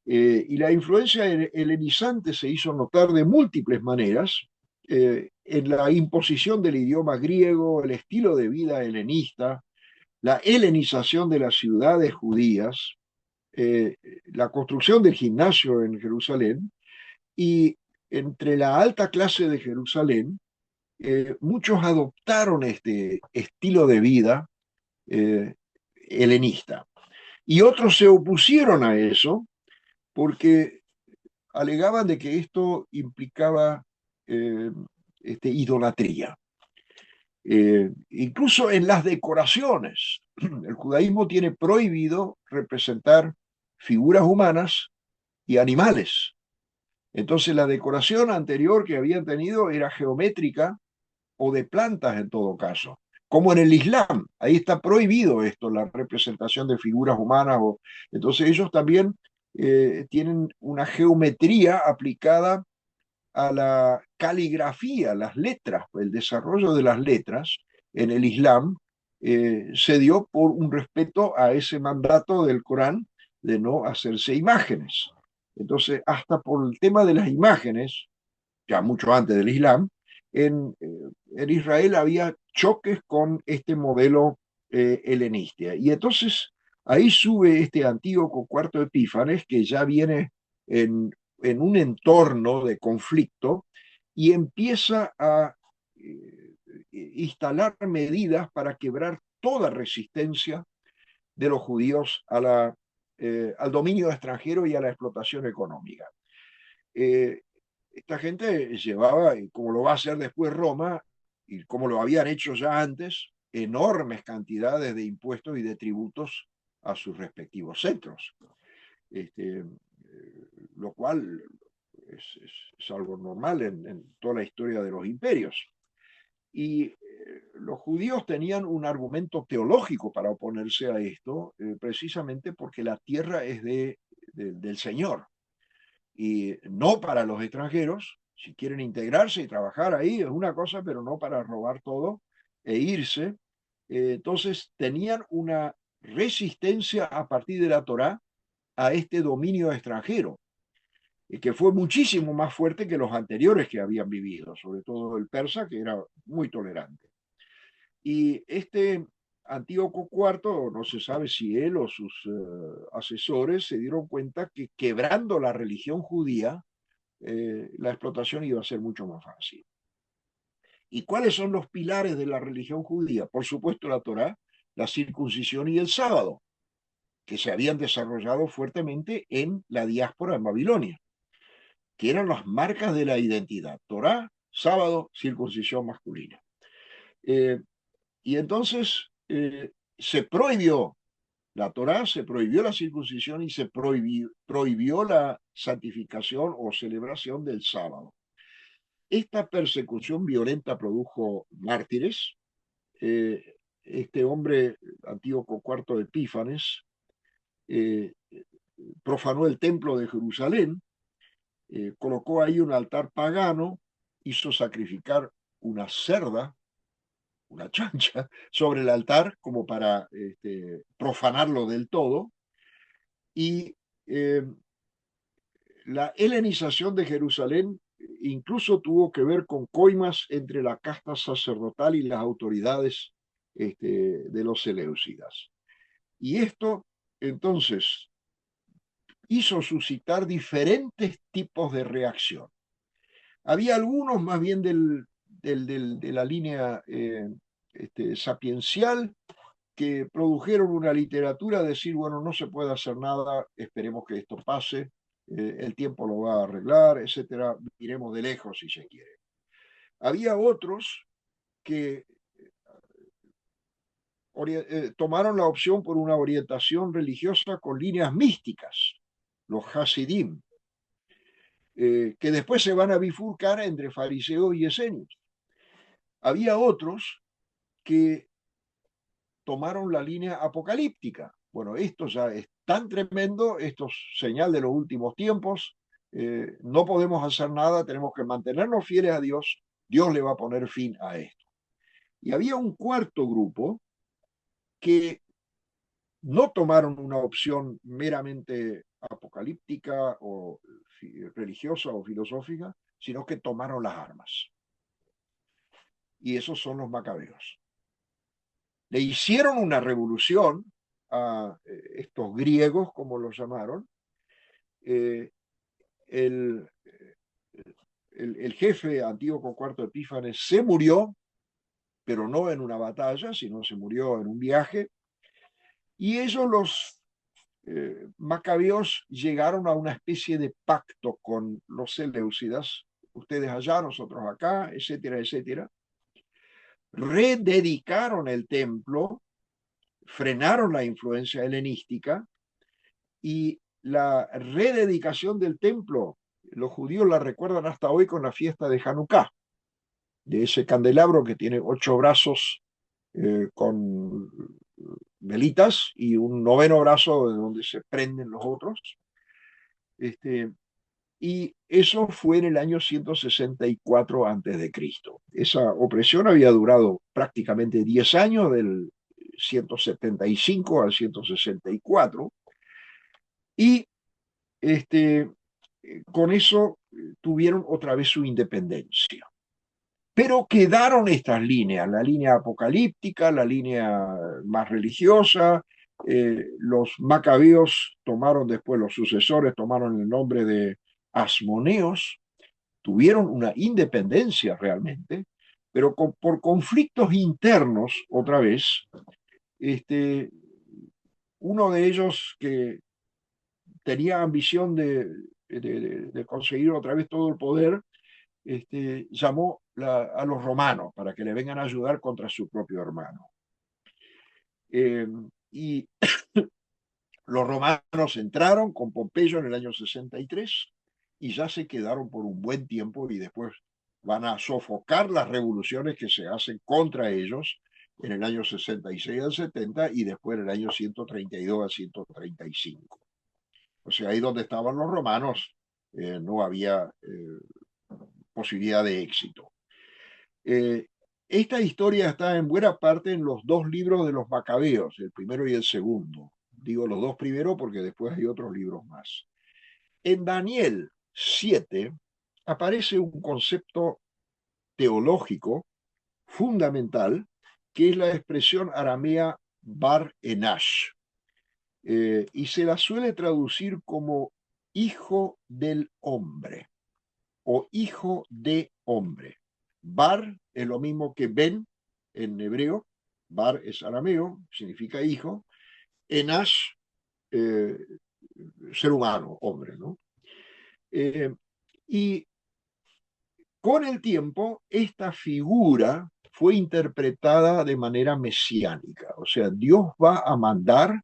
Y la influencia helenizante se hizo notar de múltiples maneras en la imposición del idioma griego, el estilo de vida helenista, la helenización de las ciudades judías, eh, la construcción del gimnasio en Jerusalén y entre la alta clase de Jerusalén, muchos adoptaron este estilo de vida eh, helenista y otros se opusieron a eso porque alegaban de que esto implicaba eh, idolatría. Incluso en las decoraciones, el judaísmo tiene prohibido representar figuras humanas y animales. Entonces la decoración anterior que habían tenido era geométrica o de plantas en todo caso, como en el Islam. Ahí está prohibido esto, la representación de figuras humanas. Entonces ellos también tienen una geometría aplicada a la caligrafía, las letras, el desarrollo de las letras en el Islam se dio por un respeto a ese mandato del Corán de no hacerse imágenes. Entonces, hasta por el tema de las imágenes, ya mucho antes del Islam, en Israel había choques con este modelo helenista. Y entonces ahí sube este Antíoco IV Epífanes, que ya viene en un entorno de conflicto y empieza a instalar medidas para quebrar toda resistencia de los judíos al dominio extranjero y a la explotación económica. Esta gente llevaba, como lo va a hacer después Roma, y como lo habían hecho ya antes, enormes cantidades de impuestos y de tributos a sus respectivos centros. Lo cual es algo normal en toda la historia de los imperios. Y los judíos tenían un argumento teológico para oponerse a esto, precisamente porque la tierra es del Señor y no para los extranjeros. Si quieren integrarse y trabajar ahí es una cosa, pero no para robar todo e irse. Entonces tenían una resistencia a partir de la Torá a este dominio extranjero, que fue muchísimo más fuerte que los anteriores que habían vivido, sobre todo el persa, que era muy tolerante. Y este Antíoco IV, no se sabe si él o sus asesores se dieron cuenta que quebrando la religión judía, la explotación iba a ser mucho más fácil. ¿Y cuáles son los pilares de la religión judía? Por supuesto la Torá, la circuncisión y el sábado, que se habían desarrollado fuertemente en la diáspora en Babilonia, que eran las marcas de la identidad: Torá, sábado, circuncisión masculina. Y entonces se prohibió la Torá, se prohibió la circuncisión y se prohibió la santificación o celebración del sábado. Esta persecución violenta produjo mártires. Este hombre, Antíoco IV Epífanes, profanó el templo de Jerusalén, colocó ahí un altar pagano, hizo sacrificar una cerda, una chancha, sobre el altar como para profanarlo del todo. Y la helenización de Jerusalén incluso tuvo que ver con coimas entre la casta sacerdotal y las autoridades de los seleucidas. Y esto, entonces, hizo suscitar diferentes tipos de reacción. Había algunos más bien de la línea sapiencial, que produjeron una literatura de decir, bueno, no se puede hacer nada, esperemos que esto pase, el tiempo lo va a arreglar, etcétera, miremos de lejos si se quiere. Había otros que tomaron la opción por una orientación religiosa con líneas místicas, los Hasidim, que después se van a bifurcar entre fariseos y esenios. Había otros que tomaron la línea apocalíptica. Bueno, esto ya es tan tremendo, esto es señal de los últimos tiempos, no podemos hacer nada, tenemos que mantenernos fieles a Dios, Dios le va a poner fin a esto. Y había un cuarto grupo que no tomaron una opción meramente apocalíptica o religiosa o filosófica, sino que tomaron las armas. Y esos son los macabeos. Le hicieron una revolución a estos griegos, como los llamaron. El, el jefe Antíoco IV Epífanes se murió, pero no en una batalla, sino se murió en un viaje. Y ellos, los macabeos, llegaron a una especie de pacto con los seleucidas, ustedes allá, nosotros acá, etcétera, etcétera. Rededicaron el templo, frenaron la influencia helenística, y la rededicación del templo, los judíos la recuerdan hasta hoy con la fiesta de Hanukkah, de ese candelabro que tiene 8 brazos con velitas y un 9º brazo de donde se prenden los otros. Y eso fue en el año 164 a.C. Esa opresión había durado prácticamente 10 años, del 175 al 164, y con eso tuvieron otra vez su independencia. Pero quedaron estas líneas, la línea apocalíptica, la línea más religiosa. Los macabeos tomaron después, los sucesores tomaron el nombre de asmoneos, tuvieron una independencia realmente, pero por conflictos internos, otra vez, uno de ellos, que tenía ambición de conseguir otra vez todo el poder, llamó a los romanos para que le vengan a ayudar contra su propio hermano. Y los romanos entraron con Pompeyo en el año 63 y ya se quedaron por un buen tiempo, y después van a sofocar las revoluciones que se hacen contra ellos en el año 66 al 70 y después en el año 132 al 135. O sea, ahí donde estaban los romanos no había posibilidad de éxito. Esta historia está en buena parte en los dos libros de los Macabeos, el primero y el segundo. Digo los dos primeros porque después hay otros libros más. En Daniel 7 aparece un concepto teológico fundamental, que es la expresión aramea Bar Enash, y se la suele traducir como hijo del hombre o hijo de hombre. Bar es lo mismo que Ben en hebreo, Bar es arameo, significa hijo, Enash, eh, ser humano, hombre, ¿no? Y con el tiempo, esta figura fue interpretada de manera mesiánica, o sea, Dios va a mandar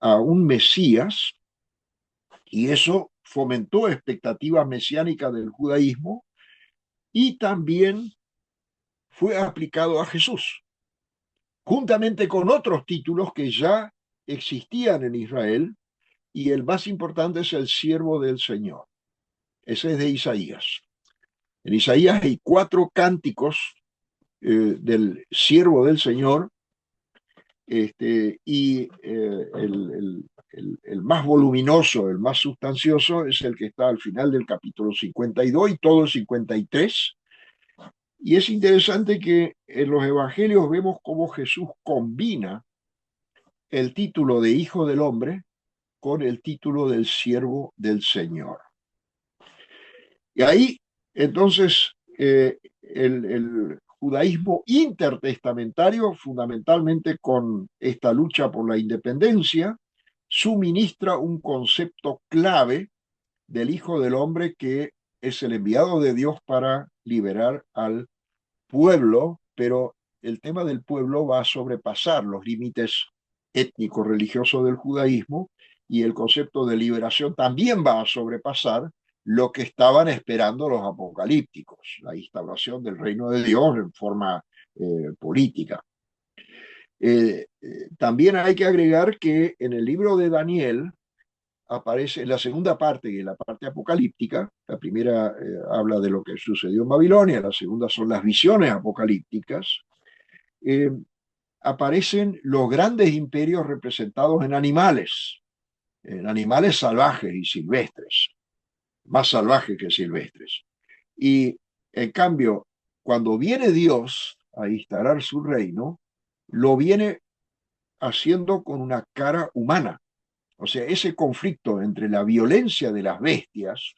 a un Mesías y eso fomentó expectativas mesiánicas del judaísmo y también fue aplicado a Jesús, juntamente con otros títulos que ya existían en Israel, y el más importante es el siervo del Señor. Ese es de Isaías. En Isaías hay 4 cánticos del siervo del Señor, y el más voluminoso, el más sustancioso, es el que está al final del capítulo 52 y todo el 53. Y es interesante que en los evangelios vemos cómo Jesús combina el título de Hijo del Hombre con el título del siervo del Señor. Y ahí, entonces, el judaísmo intertestamentario, fundamentalmente con esta lucha por la independencia, suministra un concepto clave del Hijo del Hombre, que es el enviado de Dios para liberar al pueblo, pero el tema del pueblo va a sobrepasar los límites étnicos religiosos del judaísmo, y el concepto de liberación también va a sobrepasar lo que estaban esperando los apocalípticos, la instauración del reino de Dios en forma política. También hay que agregar que en el libro de Daniel aparece en la segunda parte, que es la parte apocalíptica. La primera habla de lo que sucedió en Babilonia, la segunda son las visiones apocalípticas. Aparecen los grandes imperios representados en animales salvajes y silvestres, más salvajes que silvestres. Y en cambio, cuando viene Dios a instaurar su reino, lo viene haciendo con una cara humana. O sea, ese conflicto entre la violencia de las bestias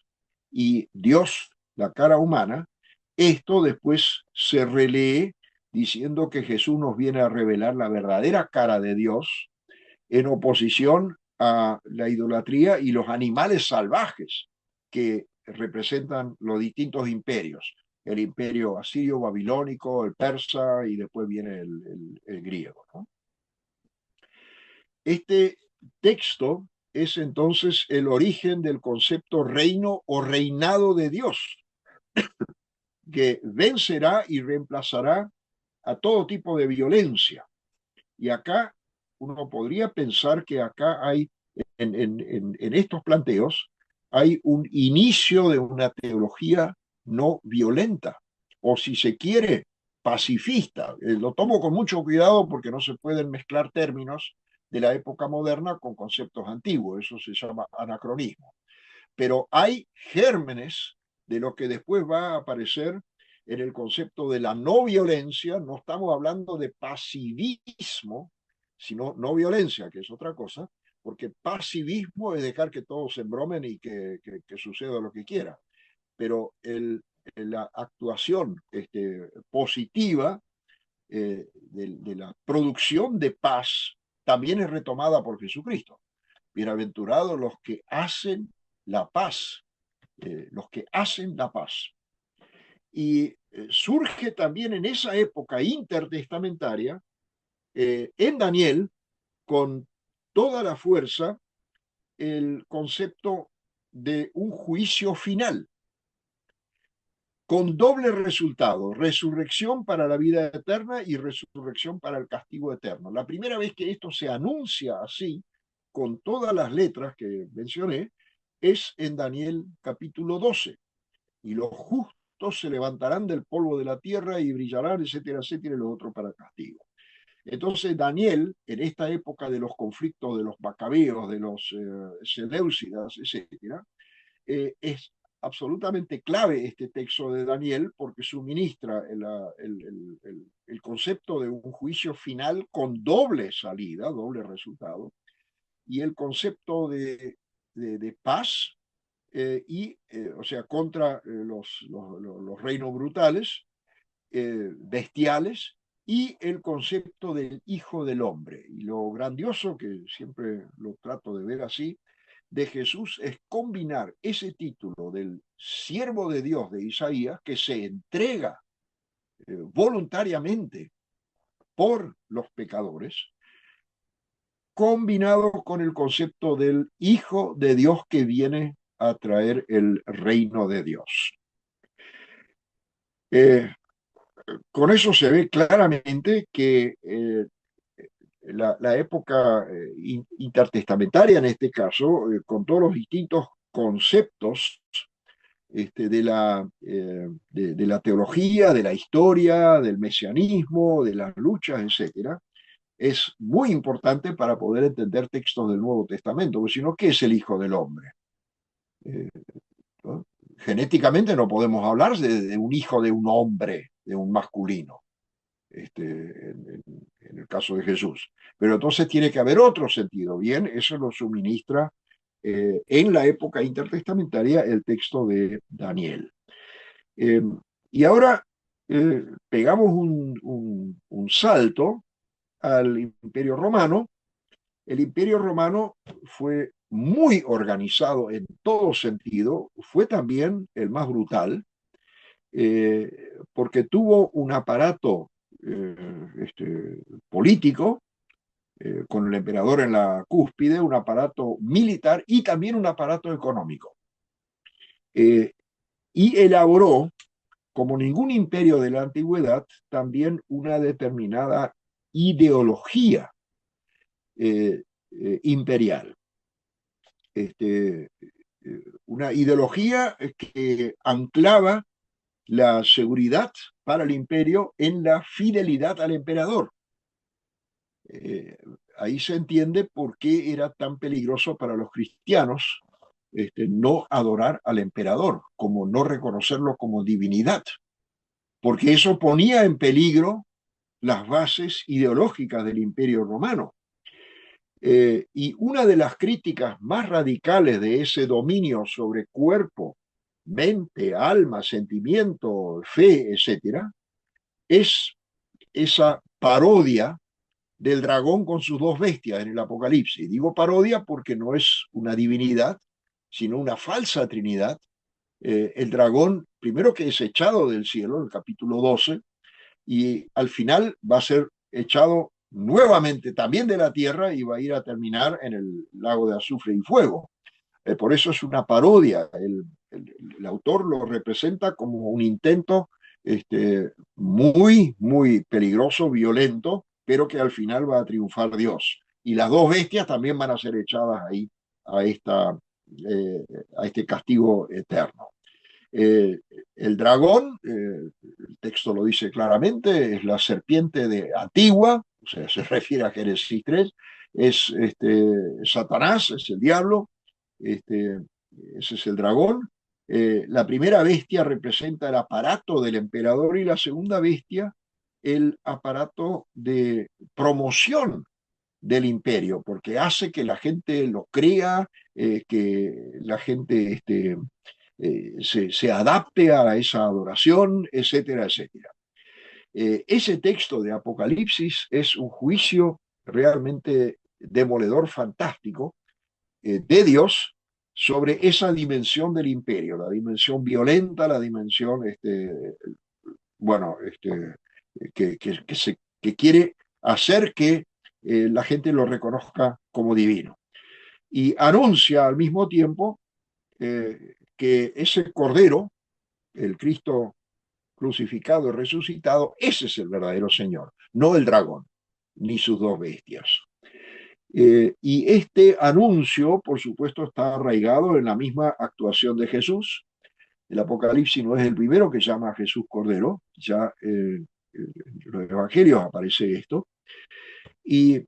y Dios, la cara humana, esto después se relee diciendo que Jesús nos viene a revelar la verdadera cara de Dios en oposición a la idolatría y los animales salvajes que representan los distintos imperios: el imperio asirio, babilónico, el persa, y después viene el griego, ¿no? Este texto es entonces el origen del concepto reino o reinado de Dios, que vencerá y reemplazará a todo tipo de violencia. Y acá uno podría pensar que acá hay, en estos planteos, hay un inicio de una teología no violenta, o si se quiere, pacifista. Lo tomo con mucho cuidado porque no se pueden mezclar términos de la época moderna con conceptos antiguos, eso se llama anacronismo. Pero hay gérmenes de lo que después va a aparecer en el concepto de la no violencia. No estamos hablando de pasivismo, sino no violencia, que es otra cosa, porque pasivismo es dejar que todos se embromen y que suceda lo que quiera. Pero la actuación positiva de la producción de paz también es retomada por Jesucristo. Bienaventurados los que hacen la paz, los que hacen la paz. Y surge también en esa época intertestamentaria, en Daniel, con toda la fuerza, el concepto de un juicio final, con doble resultado: resurrección para la vida eterna y resurrección para el castigo eterno. La primera vez que esto se anuncia así, con todas las letras que mencioné, es en Daniel capítulo 12. Y los justos justos se levantarán del polvo de la tierra y brillarán, etcétera, etcétera, y los otros para castigo. Entonces Daniel, en esta época de los conflictos de los macabeos, de los seleucidas, etcétera, es absolutamente clave este texto de Daniel porque suministra el concepto de un juicio final con doble salida, doble resultado, y el concepto de paz, o sea, contra los reinos brutales, bestiales, y el concepto del Hijo del Hombre. Y lo grandioso, que siempre lo trato de ver así, de Jesús es combinar ese título del siervo de Dios de Isaías, que se entrega voluntariamente por los pecadores, combinado con el concepto del Hijo de Dios que viene a traer el reino de Dios. Con eso se ve claramente que la época intertestamentaria, en este caso, con todos los distintos conceptos de la teología, de la historia, del mesianismo, de las luchas, etcétera, es muy importante para poder entender textos del Nuevo Testamento, porque si no, ¿qué es el Hijo del Hombre? ¿No? Genéticamente no podemos hablar de un hijo de un hombre, de un masculino, en el caso de Jesús. Pero entonces tiene que haber otro sentido. Bien, eso lo suministra en la época intertestamentaria el texto de Daniel. Y ahora pegamos un salto al Imperio Romano. El Imperio Romano fue muy organizado en todo sentido, fue también el más brutal, porque tuvo un aparato político, con el emperador en la cúspide, un aparato militar y también un aparato económico. Y elaboró, como ningún imperio de la antigüedad, también una determinada ideología imperial. Una ideología que anclaba la seguridad para el imperio en la fidelidad al emperador. Ahí se entiende por qué era tan peligroso para los cristianos no adorar al emperador, como no reconocerlo como divinidad, porque eso ponía en peligro las bases ideológicas del imperio romano. Y una de las críticas más radicales de ese dominio sobre cuerpo, mente, alma, sentimiento, fe, etcétera, es esa parodia del dragón con sus dos bestias en el Apocalipsis. Digo parodia porque no es una divinidad, sino una falsa trinidad. El dragón, primero que es echado del cielo, en el capítulo 12, y al final va a ser echado nuevamente también de la tierra y va a ir a terminar en el lago de azufre y fuego. Por eso es una parodia. El autor lo representa como un intento muy, muy peligroso, violento, pero que al final va a triunfar Dios. Y las dos bestias también van a ser echadas ahí a, a este castigo eterno. El dragón, el texto lo dice claramente, es la serpiente antigua, o sea, se refiere a Génesis 3, es Satanás, es el diablo, ese es el dragón. La primera bestia representa el aparato del emperador y la segunda bestia el aparato de promoción del imperio, porque hace que la gente lo crea, que la gente se adapte a esa adoración, etcétera, etcétera. Ese texto de Apocalipsis es un juicio realmente demoledor, fantástico, de Dios sobre esa dimensión del imperio, la dimensión violenta, la dimensión, bueno, que quiere hacer que la gente lo reconozca como divino. Y anuncia al mismo tiempo que ese cordero, el Cristo crucificado y resucitado, ese es el verdadero Señor, no el dragón, ni sus dos bestias. Y este anuncio, por supuesto, está arraigado en la misma actuación de Jesús. El Apocalipsis no es el primero que llama a Jesús Cordero, ya en los evangelios aparece esto, y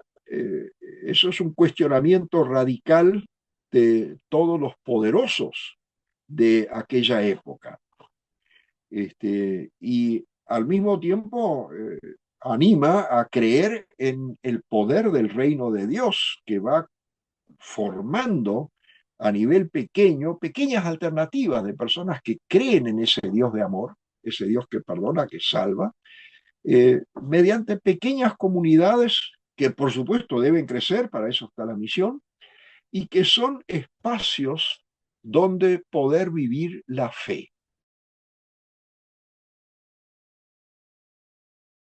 eso es un cuestionamiento radical de todos los poderosos de aquella época. Y al mismo tiempo anima a creer en el poder del reino de Dios, que va formando a nivel pequeño pequeñas alternativas de personas que creen en ese Dios de amor, ese Dios que perdona, que salva, mediante pequeñas comunidades que por supuesto deben crecer, para eso está la misión, y que son espacios donde poder vivir la fe.